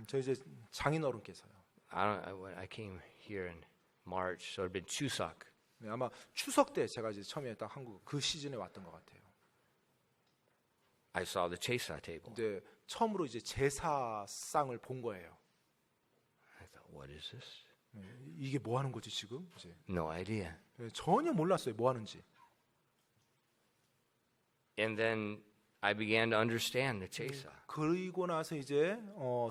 저 이제 장인어른께서요. I came here in March, so it'd been Chuseok. 네, 아마 추석 때 제가 이제 처음에 딱 한국 그 시즌에 왔던 것 같아요. I saw the Chesa table. 근데 처음으로 이제 제사상을 본 거예요. I thought, what is this? 네, 이게 뭐 하는 거지 지금? 이제 No idea. 네, 전혀 몰랐어요 뭐 하는지. And then I began to understand the Chesa. 그리고 나서 이제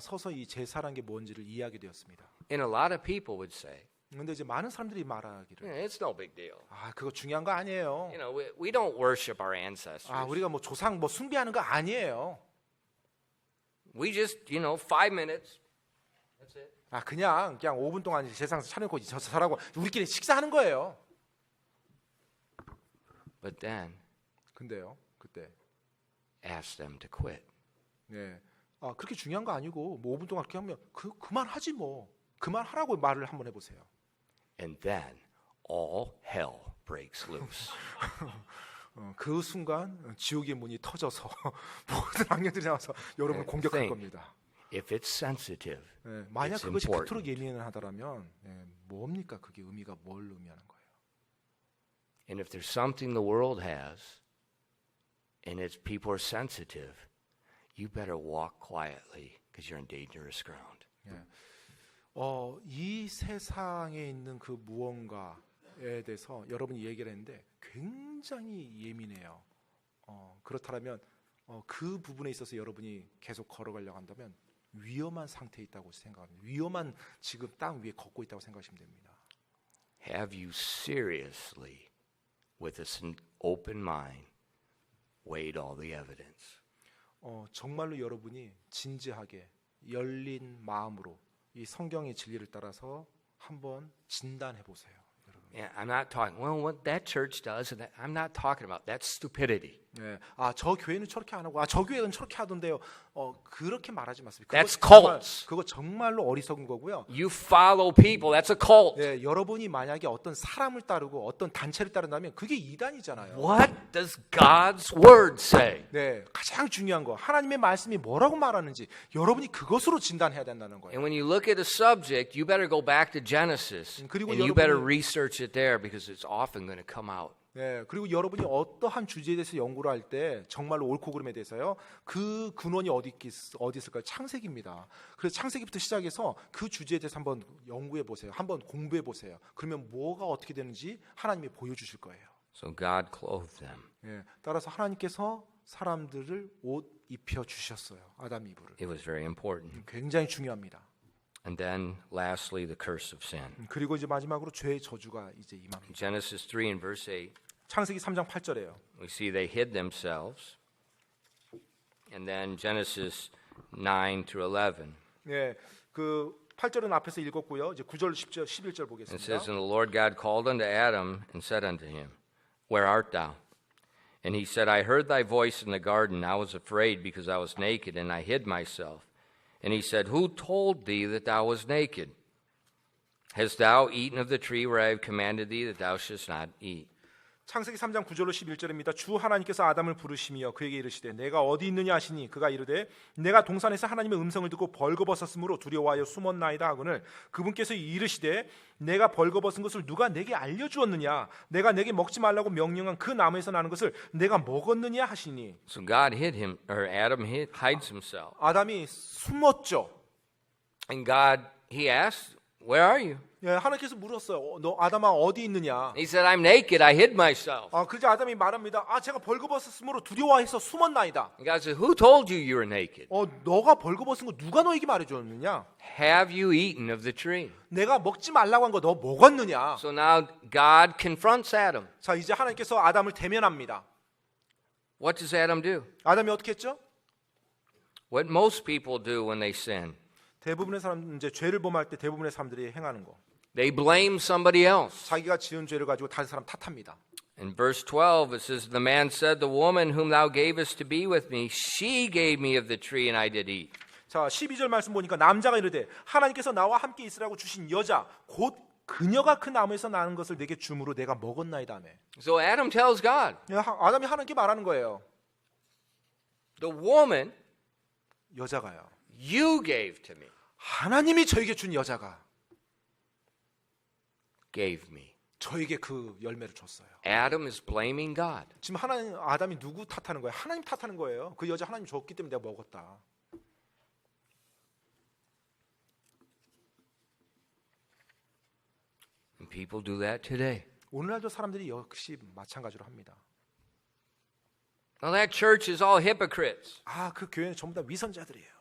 서서 이 제사란 게 뭔지를 이해하게 되었습니다. And a lot of people would say, 근데 이제 많은 사람들이 말하기를 it's no big deal. 아 그거 중요한 거 아니에요. You know, we don't worship our ancestors. 아 우리가 뭐 조상 뭐 숭배하는 거 아니에요. We just, 5 minutes. That's it. 아 그냥 5분 동안 제사상 차려놓고 저사라고 우리끼리 식사하는 거예요. But then 근데요 그때 ask them to quit. 네, 그렇게 중요한 거 아니고 뭐 5분 동안 그렇게 하면 그만하지 뭐. 그만하라고 말을 한번 해보세요. And then all hell breaks loose. 그 순간 지옥의 문이 터져서 모든 악령들이 나와서 여러분을 공격할 think. 겁니다. If it's sensitive, 만약 it's 그것이 important. 그토록 예민하다면 뭡니까? 그게 의미가 뭘 의미하는 거예요? And if there's something the world has, and it's people are sensitive, you better walk quietly because you're in dangerous ground. 이 세상에 있는 그 무언가에 대해서 여러분이 얘기를 했는데 굉장히 예민해요. 그렇다면 그 부분에 있어서 여러분이 계속 걸어가려고 한다면 위험한 상태에 있다고 생각합니다. 위험한 지금 땅 위에 걷고 있다고 생각하시면 됩니다. Have you seriously, with an open mind, weighed all the evidence? 정말로 여러분이 진지하게 열린 마음으로 이 성경의 진리를 따라서 한번 진단해 보세요. Yeah, I'm not talking, well, what that church does, and I'm not talking about that's stupidity. 저 교회는 저렇게 안 하고 저 교회는 저렇게 하던데요. 그렇게 말하지 마세요. That's cults. 그거 정말로 어리석은 거고요. You follow people, that's a cult. 여러분이 만약에 어떤 사람을 따르고 어떤 단체를 따른다면 그게 이단이잖아요. What does God's word say? 가장 중요한 거 하나님의 말씀이 뭐라고 말하는지 여러분이 그것으로 진단해야 된다는 거예요. And when you look at a subject, you better go back to Genesis, 그리고 and you better 여러분이- research it there because it's often going to come out. 그리고 여러분이 어떠한 주제에 대해서 연구를 할 때 정말로 옳고 그름에 대해서요. 그 근원이 어디 있을까요? 창세기입니다. 그래서 창세기부터 시작해서 그 주제에 대해서 한번 연구해 보세요. 한번 공부해 보세요. 그러면 뭐가 어떻게 되는지 하나님이 보여주실 거예요. So God clothed them. 따라서 하나님께서 사람들을 옷 입혀 주셨어요. 아담 이브를. It was very important. 굉장히 중요합니다. And then lastly, the curse of sin. 그리고 이제 마지막으로 죄의 저주가 이제 임합니다. Genesis 3 and verse 8, 창세기 3장 8절에요. we see they hid themselves. And then Genesis 9 through 11. 그 8절은 앞에서 읽었고요. 이제 9절, 10절, 11절 It 보겠습니다. says, And the Lord God called unto Adam and said unto him, Where art thou? And he said, I heard thy voice in the garden. I was afraid because I was naked, and I hid myself. And he said, Who told thee that thou wast naked? Hast thou eaten of the tree where I have commanded thee that thou shouldst not eat? 창세기 3장 9절로 11절입니다. 주 하나님께서 아담을 부르시며 그에게 이르시되 내가 어디 있느냐 하시니 그가 이르되 내가 동산에서 하나님의 음성을 듣고 벌거벗었으므로 두려워하여 숨었나이다 하거늘 그분께서 이르시되 내가 벌거벗은 것을 누가 내게 알려주었느냐 내가 내게 먹지 말라고 명령한 그 나무에서 나는 것을 내가 먹었느냐 하시니. So God hid him, or Adam hides himself. 아담이 숨었죠. And God, he asked, Where are you? 하나님께서 물었어요. 너 아담아 어디 있느냐? He said, I'm naked, I hid myself. 그저 아담이 말합니다. 제가 벌거벗었으므로 두려워해서 숨었나이다. And God said, Who told you you were naked? 너가 벌거벗은 거 누가 너에게 말해줬느냐? Have you eaten of the tree? 내가 먹지 말라고 한 거 너 먹었느냐? So now God confronts Adam. 자, 이제 하나님께서 아담을 대면합니다. What does Adam do? 아담이 어떻게 했죠? What most people do when they sin. 대부분의 사람 이제 죄를 범할 때 대부분의 사람들이 행하는 거. They blame somebody else. 자기가 지은 죄를 가지고 다른 사람 탓합니다. In verse 12 it says, The man said, The woman whom thou gavest to be with me, she gave me of the tree and I did eat. 자, 12절 말씀 보니까 남자가 이르되 하나님께서 나와 함께 있으라고 주신 여자 곧 그녀가 그 나무에서 나는 것을 내게 주므로 내가 먹었나이다며. So Adam tells God, 아담이 하나님께 말하는 거예요. The woman 여자가요. you gave to me, 하나님이 저에게 준 여자가 gave me. 저에게 그 열매를 줬어요. Adam is blaming God. 지금 아담이 누구 탓하는 거예요? 하나님 탓하는 거예요. 그 여자 하나님 줬기 때문에 내가 먹었다. And people do that today. 오늘날도 사람들이 역시 마찬가지로 합니다. Well, that church is all hypocrites. 그 교회는 전부 다 위선자들이에요.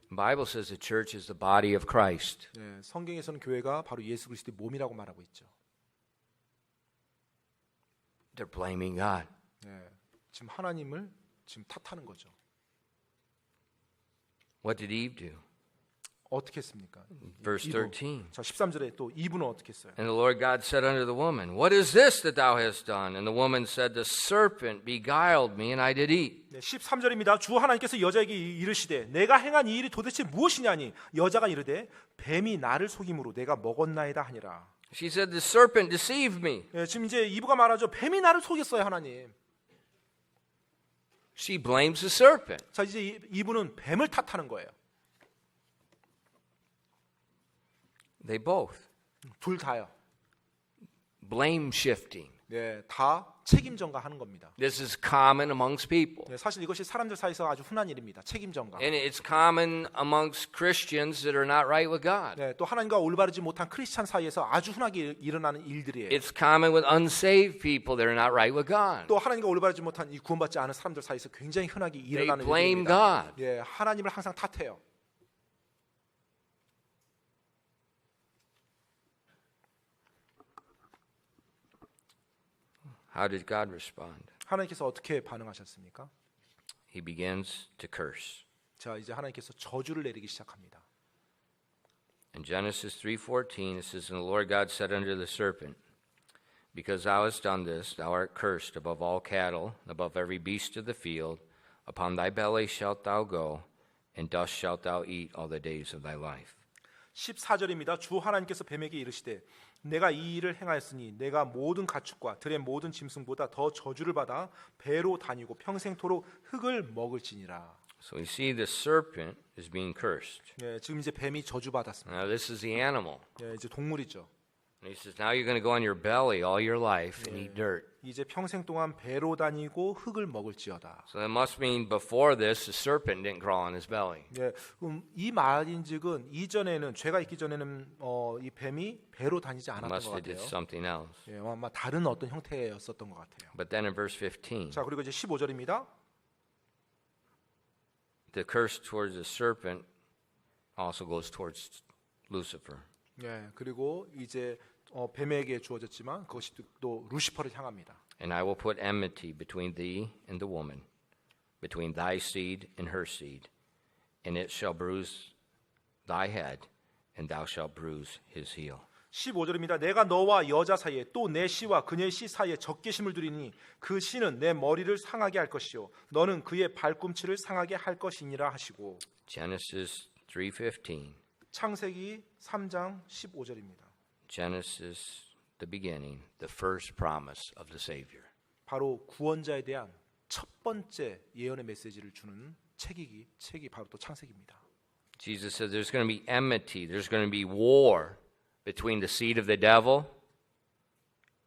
The Bible says the church is the body of Christ. 성경에서는 교회가 바로 예수 그리스도의 몸이라고 말하고 있죠. They're blaming God. 지금 하나님을 지금 탓하는 거죠. What did Eve do? 어떻게 했습니까? Verse 13. 자, 13절에 또 이브는 어떻게 했어요? And the Lord God said unto the woman, What is this that thou hast done? And the woman said, The serpent beguiled me, and I did eat. 네, 13절입니다. 주 하나님께서 여자에게 이르시되 내가 행한 이 일이 도대체 무엇이냐니 여자가 이르되 뱀이 나를 속임으로 내가 먹었나이다 하니라. She said, The serpent deceived me. 네, 지금 이제 이브가 말하죠. 뱀이 나를 속였어요, 하나님. She blames the serpent. 자, 이제 이브는 뱀을 탓하는 거예요. They both. 둘 다요. Blame shifting. 네, 다 책임 전가하는 겁니다. This is common amongst people. 네, 사실 이것이 사람들 사이에서 아주 흔한 일입니다. 책임 전가. And it's common amongst Christians that are not right with God. 네, 또 하나님과 올바르지 못한 크리스찬 사이에서 아주 흔하게 일어나는 일들이에요. It's common with unsaved people that are not right with God. 또 하나님과 올바르지 못한 이 구원받지 않은 사람들 사이에서 굉장히 흔하게 They 일어나는 blame 일입니다. God. 예, 하나님을 항상 탓해요. How did God respond? 하나님께서 어떻게 반응하셨습니까? He begins to curse. 자, 이제 하나님께서 저주를 내리기 시작합니다. In Genesis 3:14 it says, And the Lord God said unto the serpent, Because thou hast done this, thou art cursed above all cattle, and above every beast of the field. Upon thy belly shalt thou go, and dust shalt thou eat all the days of thy life. 14절입니다. 주 하나님께서 뱀에게 이르시되 내가 이 일을 행하였으니 내가 모든 가축과 들의 모든 짐승보다 더 저주를 받아 배로 다니고 평생토록 흙을 먹을지니라. So we see the serpent is being cursed. 예, 지금 이제 뱀이 저주받았습니다. Now this is the animal. 예, 이제 동물이죠. And he says, now you're going to go on your belly all your life and eat dirt. 이제 평생 동안 배로 다니고 흙을 먹을지어다. So that must mean before this, the serpent didn't crawl on his belly. 예, 이 말인즉은 이전에는 죄가 있기 전에는 이 뱀이 배로 다니지 He 않았던 must 것 have did 같아요. something else. 예, 아마 다른 어떤 형태였었던 것 같아요. But then in verse 15, 자, 그리고 이제 15절입니다. the curse towards the serpent also goes towards Lucifer. 예, 그리고 이제 뱀에게 주어졌지만 그것이 또 루시퍼를 향합니다. And I will put enmity between thee and the woman, between thy seed and her seed, and it shall bruise thy head, and thou shalt bruise his heel. 15절입니다. 내가 너와 여자 사이에 또 내 씨와 그녀의 씨 사이에 적개심을 두리니 그 씨는 내 머리를 상하게 할 것이요 너는 그의 발꿈치를 상하게 할 것이니라 하시고. Genesis 3:15. 창세기 3장 15절입니다. Genesis, the beginning, the first promise of the Savior. 바로 구원자에 대한 첫 번째 예언의 메시지를 주는 책이 바로 또 창세기입니다. Jesus said there's going to be enmity, there's going to be war between the seed of the devil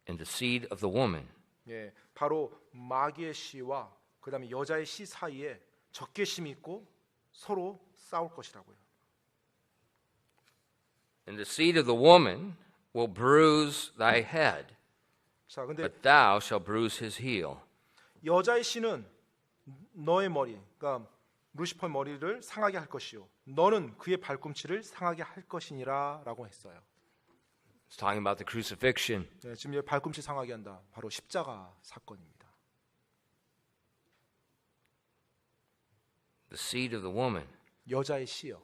and the seed of the woman. 예, 바로 마귀의 씨와 그다음에 여자의 씨 사이에 적개심이 있고 서로 싸울 것이라고요. And the seed of the woman will bruise thy head, 자, 근데 but thou shalt bruise his heel. 여자의 씨는 너의 머리, 그러니까 루시퍼의 머리를 상하게 할 것이요 너는 그의 발꿈치를 상하게 할 것이니라라고 했어요. It's talking about the crucifixion. 네, 지금 여기 발꿈치 상하게 한다. 바로 십자가 사건입니다. The seed of the woman. 여자의 씨요.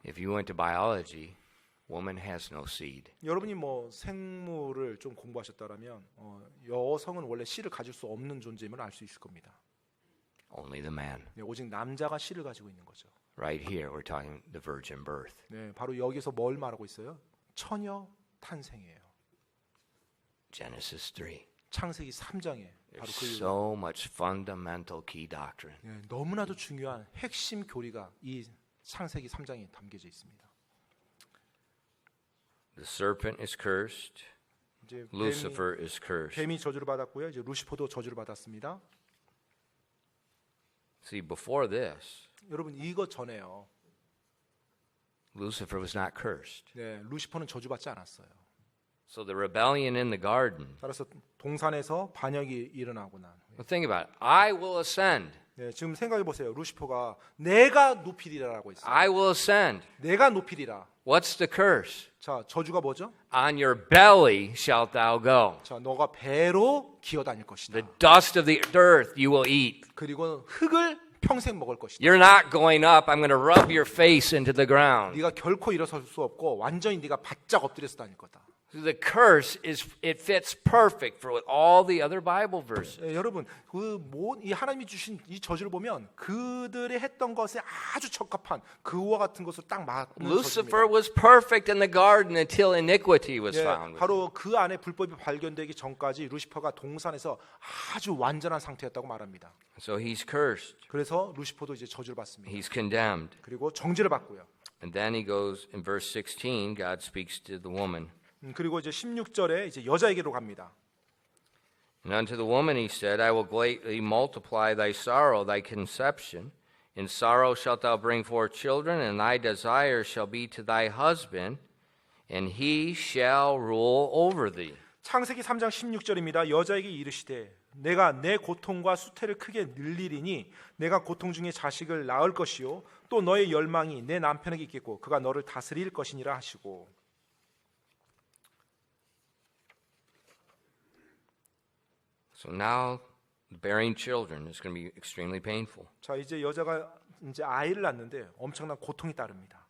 If you went to biology, woman has no seed. 여러분이 뭐 생물을 좀 공부하셨다라면 여성은 원래 씨를 가질 수 없는 존재임을 알 수 있을 겁니다. Only the man. 네, 오직 남자가 씨를 가지고 있는 거죠. Right here, we're talking the virgin birth. 네, 바로 여기서 뭘 말하고 있어요? 처녀 탄생이에요. Genesis 3. 창세기 3장에 바로 There's 그 so much fundamental key doctrine. 네, 너무나도 중요한 핵심 교리가 이 창세기 3장에 담겨져 있습니다. The serpent is cursed. 이제 Lucifer is cursed. 뱀이 저주를 받았고요. 이제 루시퍼도 저주를 받았습니다. See, before this, 여러분 이거 전에요. Lucifer was not cursed. 네, 루시퍼는 저주받지 않았어요. So the rebellion in the garden. 따라서 동산에서 반역이 일어나고 난 후에 Well, think about it. I will ascend. 네, 지금 생각해 보세요. 루시퍼가 내가 높이리라라고 했어요. I will ascend. 내가 높이리라. What's the curse? 자, 저주가 뭐죠? On your belly shalt thou go. 자, 너가 배로 기어 다닐 것이다. The dust of the earth you will eat. 그리고 흙을 평생 먹을 것이다. You're not going up. I'm going to rub your face into the ground. 네가 결코 일어설 수 없고 완전히 네가 바짝 엎드려서 다닐 거다. The curse it fits perfect for all the other Bible verses. 여러분, 이 하나님이 주신 이 저주를 보면 그들이 했던 것에 아주 적합한 그와 같은 것을 딱 맞는 Lucifer 저주입니다. was perfect in the garden until iniquity was found. 바로 그 안에 불법이 발견되기 전까지 루시퍼가 동산에서 아주 완전한 상태였다고 말합니다. So he's cursed. 그래서 루시퍼도 이제 저주를 받습니다. He's condemned. 그리고 정죄를 받고요. And then he goes in verse 16, God speaks to the woman. 그리고 이제 16절에 이제 여자에게로 갑니다. And unto the woman he said, I will greatly multiply thy sorrow, thy conception. In sorrow shalt thou bring forth children, and thy desire shall be to thy husband, and he shall rule over thee. 창세기 3장 16절입니다. 여자에게 이르시되 내가 내 고통과 수태를 크게 늘리리니 내가 고통 중에 자식을 낳을 것이요 또 너의 열망이 내 남편에게 있겠고 그가 너를 다스릴 것이니라 하시고. So now bearing children is going to be extremely painful. 자, 이제 여자가 이제 아이를 낳는데 엄청난 고통이 따릅니다.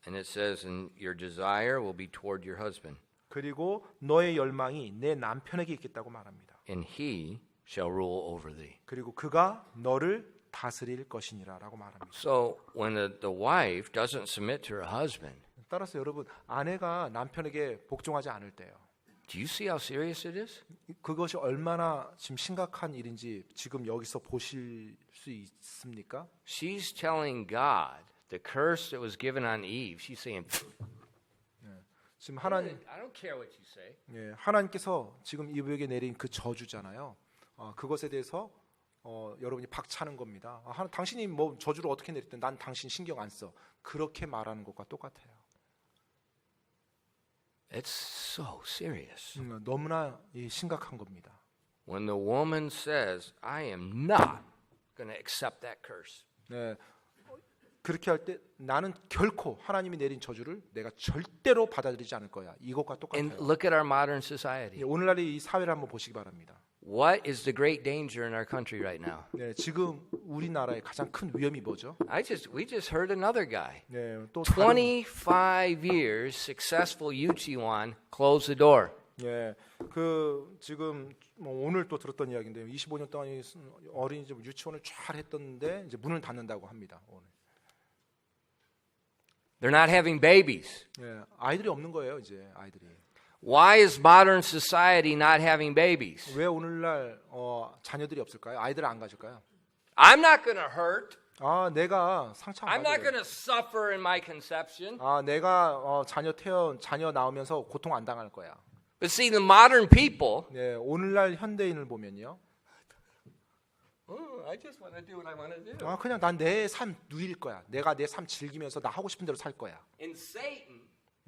And it says, and your desire will be toward your husband, 그리고 너의 열망이 내 남편에게 있겠다고 말합니다. and he shall rule over thee. 그리고 그가 너를 다스릴 것이니라라고 말합니다. So when the wife doesn't submit to her husband, 따라서 여러분, 아내가 남편에게 복종하지 않을 때요. do you see how serious it is? 그것이 얼마나 지금 심각한 일인지 지금 여기서 보실 수 있습니까? She's telling God the curse that was given on Eve. She's saying, 지금 하나님, I don't care what you say. 예, 하나님께서 지금 이브에게 내린 그 저주잖아요. 그것에 대해서 여러분이 박차는 겁니다. 당신이 뭐 저주를 어떻게 내렸든 난 당신 신경 안 써. 그렇게 말하는 것과 똑같아요. It's so serious. 너무나 심각한 겁니다. When the woman says, I am not going to accept that curse. 네, 그렇게 할 때 나는 결코 하나님이 내린 저주를 내가 절대로 받아들이지 않을 거야. 이것과 And 똑같아요. look at our modern society. 오늘날의 이 사회를 한번 보시기 바랍니다. What is the great danger in our country right now? 네, 지금 우리나라의 가장 큰 위험이 뭐죠? We just heard another guy. 네, 또 다른, 25 years successful 유치원 close the door. 예, 그 지금 뭐 오늘 또 들었던 이야기인데요. 25년 동안 이 어린이집 유치원을 잘 했던데 이제 문을 닫는다고 합니다. 오늘. They're not having babies. 예, 아이들이 없는 거예요, 이제 아이들이. Why is modern society not having babies? 왜 오늘날 자녀들이 없을까요? 아이들을 안 가질까요? I'm not going to hurt. 내가 상처 안 I'm not 받아요. going to suffer in my conception. 내가 자녀 나오면서 고통 안 당할 거야. But see, the modern people, 네, 오늘날 현대인을 보면요. I just want to do what I want to do. 그냥 난 내 삶 누릴 거야. 내가 내 삶 즐기면서 나 하고 싶은 대로 살 거야. And Satan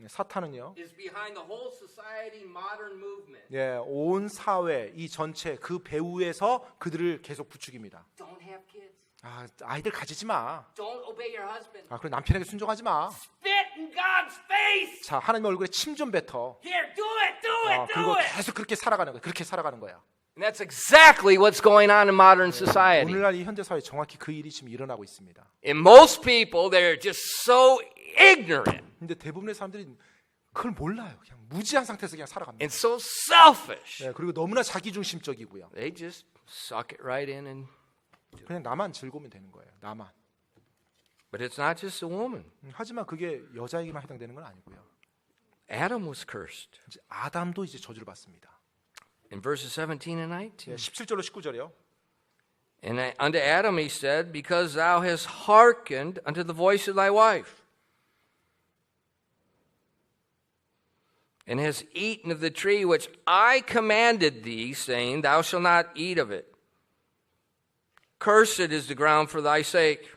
사탄은요. is behind the whole society modern movement. 예, 온 사회 이 전체 그 배후에서 그들을 계속 부추깁니다. Don't have kids. 아이들 가지지 마. Don't obey your husband. 그리고 남편에게 순종하지 마. Spit in God's face. 자, 하나님 얼굴에 침 좀 뱉어. Here, do it, do it, 그리고 do it. 계속 그렇게 살아가는 거야. 그렇게 살아가는 거야. And that's exactly what's going on in modern society. 오늘날 이 현대 사회 정확히 그 일이 지금 일어나고 있습니다. And most people, they're just so ignorant 근데 대부분의 사람들이 그걸 몰라요. 그냥 무지한 상태에서 그냥 살아갑니다. and so selfish. 네, 그리고 너무나 자기중심적이고요. They just suck it right in and 그냥 나만 즐거우면 되는 거예요. 나만. but it's not just a woman. 하지만 그게 여자에게만 해당되는 건 아니고요. Adam was cursed. 이제 아담도 이제 저주를 받습니다. In verses 17 and 19. 17절로 19절이요. And unto Adam he said, because thou hast hearkened unto the voice of thy wife, and hast eaten of the tree which I commanded thee, saying, thou shalt not eat of it. Cursed is the ground for thy sake.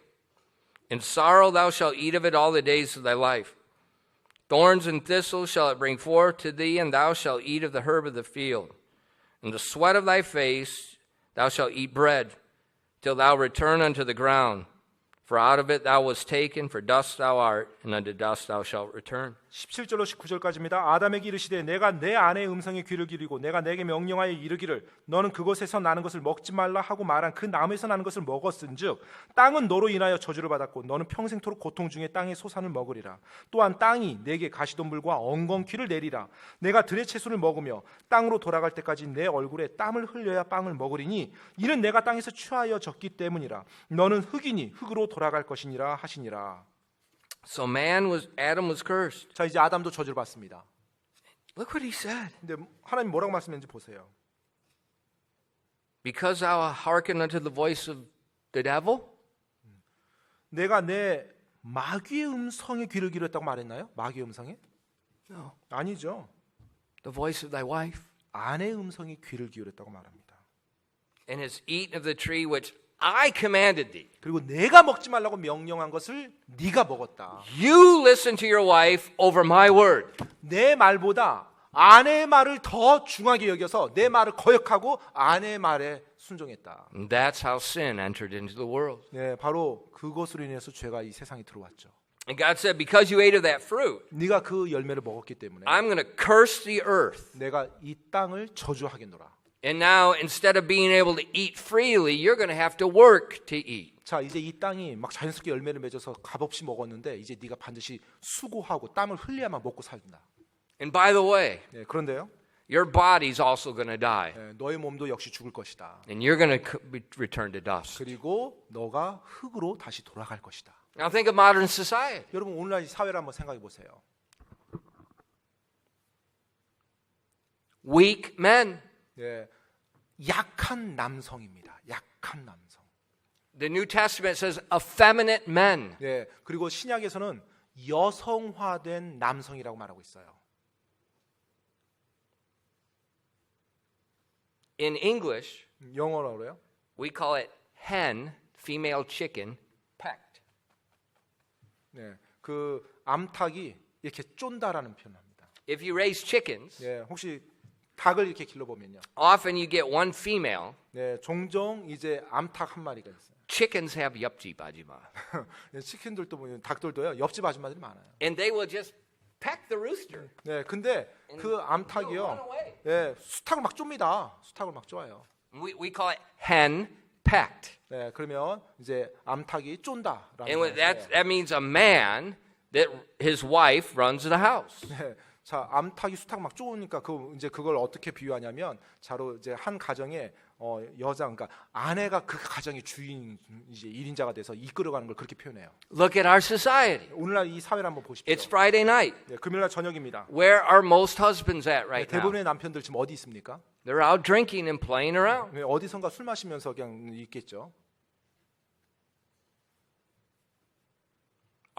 In sorrow thou shalt eat of it all the days of thy life. Thorns and thistles shall it bring forth to thee, and thou shalt eat of the herb of the field. In the sweat of thy face thou shalt eat bread, till thou return unto the ground. For out of it thou wast taken, for dust thou art, and unto dust thou shalt return. 17절로 19절까지입니다. 아담에게 이르시되 내가 내 아내의 음성에 귀를 기울이고 내가 내게 명령하여 이르기를 너는 그곳에서 나는 것을 먹지 말라 하고 말한 그 나무에서 나는 것을 먹었은즉 땅은 너로 인하여 저주를 받았고 너는 평생토록 고통 중에 땅의 소산을 먹으리라. 또한 땅이 내게 가시덤불과 엉겅퀴를 내리라. 내가 들의 채소를 먹으며 땅으로 돌아갈 때까지 내 얼굴에 땀을 흘려야 빵을 먹으리니 이는 내가 땅에서 취하여 졌기 때문이라. 너는 흙이니 흙으로 돌아갈 것이니라 하시니라. So Adam was cursed. 자, 이제 아담도 저주를 받습니다. Look what he said. 근데 하나님 뭐라고 말씀했는지 보세요. Because thou hearken unto the voice of the devil? 내가 내 마귀의 음성에 귀를 기울였다고 말했나요? 마귀의 음성에? No. 아니죠. The voice of thy wife. 아내의 음성에 귀를 기울였다고 말합니다. And hast eaten of the tree which I commanded thee. 그리고 내가 먹지 말라고 명령한 것을 네가 먹었다. You listen to your wife over my word. 내 말보다 아내의 말을 더 중하게 여겨서 내 말을 거역하고 아내의 말에 순종했다. And that's how sin entered into the world. 네, 바로 그것으로 인해서 죄가 이 세상에 들어왔죠. And God said, because you ate of that fruit, 네가 그 열매를 먹었기 때문에 I'm going to curse the earth. 내가 이 땅을 저주하겠노라. And now, instead of being able to eat freely, you're going to have to work to eat. 자, 이제 이 땅이 막 자연스럽게 열매를 맺어서 값없이 먹었는데 이제 네가 반드시 수고하고 땀을 흘려야만 먹고 살린다. And by the way, 네, 그런데요, your body's also going to die. 네, 너의 몸도 역시 죽을 것이다. And you're going to return to dust. 그리고 너가 흙으로 다시 돌아갈 것이다. Now think of modern society. 여러분 오늘날 이 사회를 한번 생각해 보세요. Weak men. 네, 약한 남성입니다. 약한 남성. The New Testament says effeminate men. 네, 그리고 신약에서는 여성화된 남성이라고 말하고 있어요. In English, 영어로 그래요? we call it hen, female chicken, pecked. 네, 그 암탉이 이렇게 쫀다라는 표현합니다. If you raise chickens, 네, 혹시 닭을 이렇게 길러보면요. often you get one female. 네, 종종 이제 암탉 한 마리가 있어요. Chickens have 옆집 아줌마. 네, 치킨들도 보면 닭들도요. 옆집 아줌마들이 많아요. And they will just peck the rooster. 네, 근데 그 암탉이요. 네, 수탉을 막 쫌니다. 수탉을 막 쪼아요. We call it hen pecked. 네, 그러면 이제 암탉이 쫀다라는 And 거예요. that means a man that his wife runs the house. 네, 자, 암탉이 수탉 막 쪼으니까 그 이제 그걸 어떻게 비유하냐면, 자로 이제 한 가정에 여자, 그러니까 아내가 그 가정의 주인, 이제 1인자가 돼서 이끌어가는 걸 그렇게 표현해요. Look at our society. 오늘날 이 사회를 한번 보십시오. It's Friday night. 네, 금요일날 저녁입니다. Where are most husbands at 네, right now? 대부분의 남편들 지금 어디 있습니까? They're out drinking and playing around. 네, 어디선가 술 마시면서 그냥 있겠죠.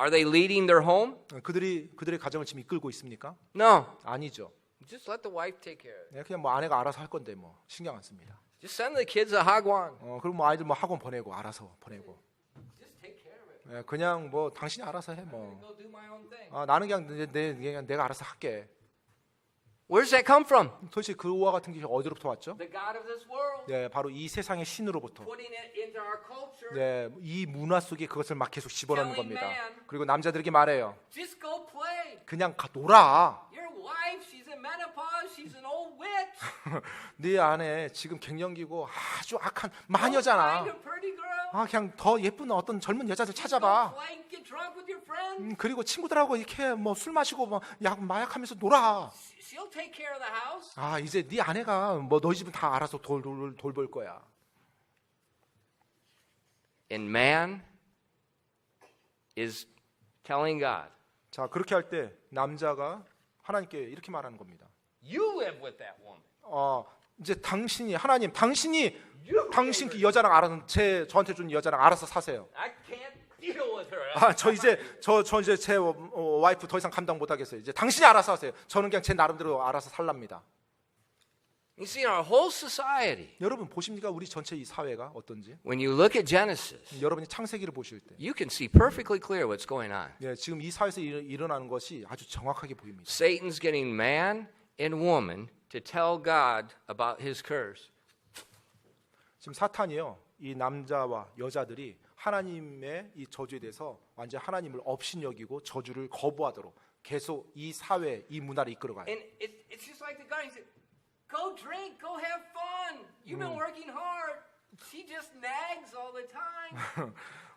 Are they leading their home? 그들의 가정을 지금 이끌고 있습니까? No. 아니죠. Just let the wife take care of it. 네, 그냥 뭐 아내가 알아서 할 건데 뭐 신경 안 씁니다. Just send the kids a hagwan. 그리고 뭐 아이들 뭐 학원 보내고 알아서 보내고. Just take care of it. 네, 그냥 뭐 당신이 알아서 해 뭐. Go do my own thing. 나는 그냥 그냥 내가 알아서 할게. Where does that come from? 도대체 그와 같은 게 어디로부터 왔죠? The God of this world. 네, 바로 이 세상의 신으로부터. Putting it into our culture. 네, 이 문화 속에 그것을 막 계속 집어넣는 Telling 겁니다. man. 그리고 남자들에게 말해요. Just go play. 그냥 놀아. Your wife, she's in menopause. She's an old witch. 네 아내 지금 갱년기고 아주 악한 Go 마녀잖아. find a pretty girl. 그냥 더 예쁜 어떤 젊은 여자들 Go 찾아봐. play and get drunk with your friends. 그리고 친구들하고 이렇게 뭐 술 마시고 뭐 마약하면서 놀아. She'll take care of the house. 이제 네 아내가 뭐 너희 집은 다 알아서 돌볼 거야. And man is telling God, 자, 그렇게 할 때 남자가 하나님께 이렇게 말하는 겁니다. you live with that woman. 이제 하나님, 당신 그 여자랑 알아서 저한테 준 여자랑 알아서 사세요. I can't deal with her. 저 이제 제 와이프 더 이상 감당 못 하겠어요. 이제 당신이 알아서 하세요. 저는 그냥 제 나름대로 알아서 살랍니다. You see, our whole society, 여러분 보십니까? 우리 전체 이 사회가 어떤지? when you look at Genesis, 여러분이 창세기를 보실 때, you can see perfectly clear what's going on. 지금 이 사회에서 일어나는 것이 아주 정확하게 보입니다. Satan's getting man and woman to tell God about his curse. 지금 사탄이요, 이 남자와 여자들이 하나님의 이 저주에 대해서 완전 하나님을 업신여기고 저주를 거부하도록 계속 이 사회, 이 문화를 이끌어가요. And it's just like the guy. He said, "Go drink, go have fun. You've been working hard." She just nags all the time.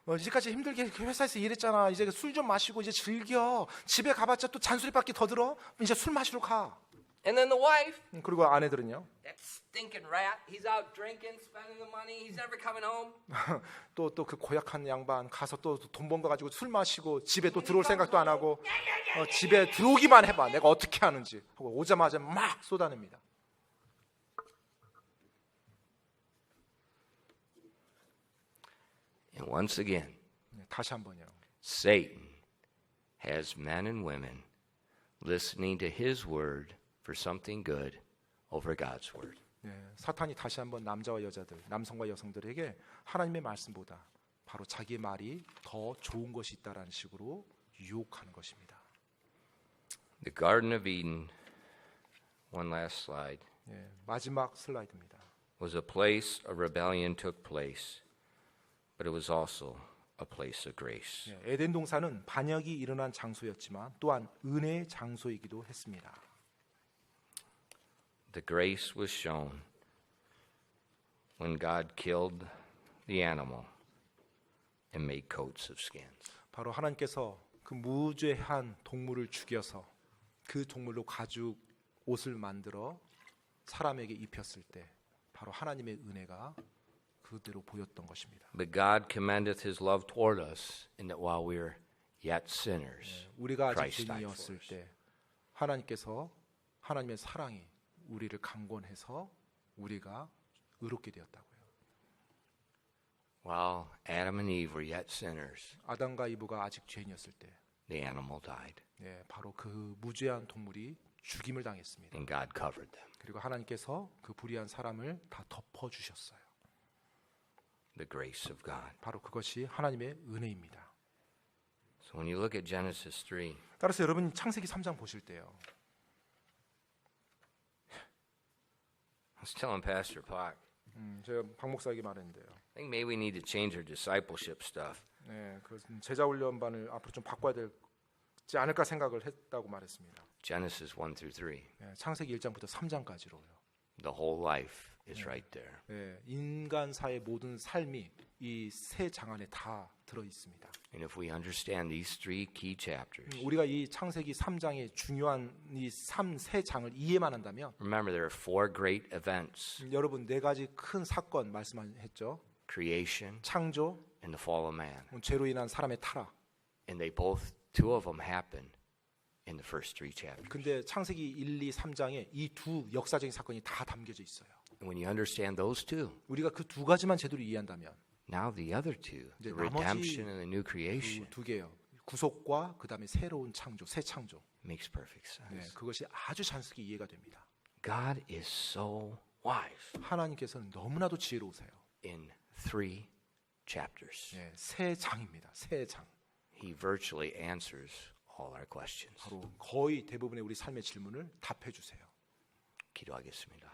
이제까지 힘들게 회사에서 일했잖아. 이제 술 좀 마시고 이제 즐겨. 집에 가봤자 또 잔소리밖에 더 들어. 이제 술 마시러 가. And then the wife, 그리고 아내들은요. that stinking rat. He's out drinking, spending the money. He's never coming home. 또 그 고약한 양반 가서 또 돈 번 거 가지고 술 마시고 집에 또 들어올 생각도 안 하고 집에 들어오기만 해봐. 내가 어떻게 하는지 하고 오자마자 막 쏟아냅니다. And once again, 다시 한번요. Satan has men and women listening to his word for something good over God's word. 사탄이 다시 한번 남자와 여자들, 남성과 여성들에게 하나님의 말씀보다 바로 자기의 말이 더 좋은 것이 있다라는 식으로 유혹하는 것입니다. The Garden of Eden, one last slide, 마지막 슬라이드입니다. was a place of rebellion took place, but it was also a place of grace. 에덴 동산은 반역이 일어난 장소였지만 또한 은혜의 장소이기도 했습니다. The grace was shown when God killed the animal and made coats of skins. 바로 하나님께서 그 무죄한 동물을 죽여서 그 동물로 가죽 옷을 만들어 사람에게 입혔을 때 바로 하나님의 은혜가 그대로 보였던 것입니다. But God commendeth his love toward us in that while we were yet sinners, 우리가 아직 Christ died for 죄인이었을 us. 때 하나님께서 하나님의 사랑이 우리를 강권해서 우리가 의롭게 되었다고요. While Adam and Eve were yet sinners, 아담과 이브가 아직 죄인이었을 때 the animal died, 바로 그 무죄한 동물이 죽임을 당했습니다. and God covered them. 그리고 하나님께서 그 불의한 사람을 다 덮어 주셨어요. The grace of God. 바로 그것이 하나님의 은혜입니다. So when you look at Genesis 3, 따라서 여러분 창세기 3장 보실 때요. I was telling Pastor Park, 제가 박 목사에게 말했는데요. I think maybe we need to change our discipleship stuff. 그 제자 훈련반을 앞으로 좀 바꿔야 되지 않을까 생각을 했다고 말했습니다. Genesis 1 through 3. 창세기 1장부터 3장까지로요. The whole life is right there. 인간사의 모든 삶이 이 세 장 안에 다 들어 있습니다. And if we understand these three key chapters, 우리가 이 창세기 3장의 중요한 이 세 장을 이해만 한다면 remember there are four great events: 여러분 네 가지 큰 사건 말씀했죠. creation 창조, and the fall of man. 죄로 인한 사람의 타락. And they both, two of them happen in the first three chapters. 근데 창세기 1, 2, 3장에 이 두 역사적인 사건이 다 담겨져 있어요. And when you understand those two, 우리가 그 두 가지만 제대로 이해한다면 now the other two, the 이제 나머지 redemption and the new creation, 두 개요. 구속과 그다음에 새로운 창조, 새 창조. makes perfect sense. 그것이 아주 자연스럽게 이해가 됩니다. God is so wise 하나님께서는 너무나도 지혜로우세요. in three chapters. 세 장입니다. 세 장. He virtually answers all our questions. 바로 거의 대부분의 우리 삶의 질문을 답해 주세요. 기도하겠습니다.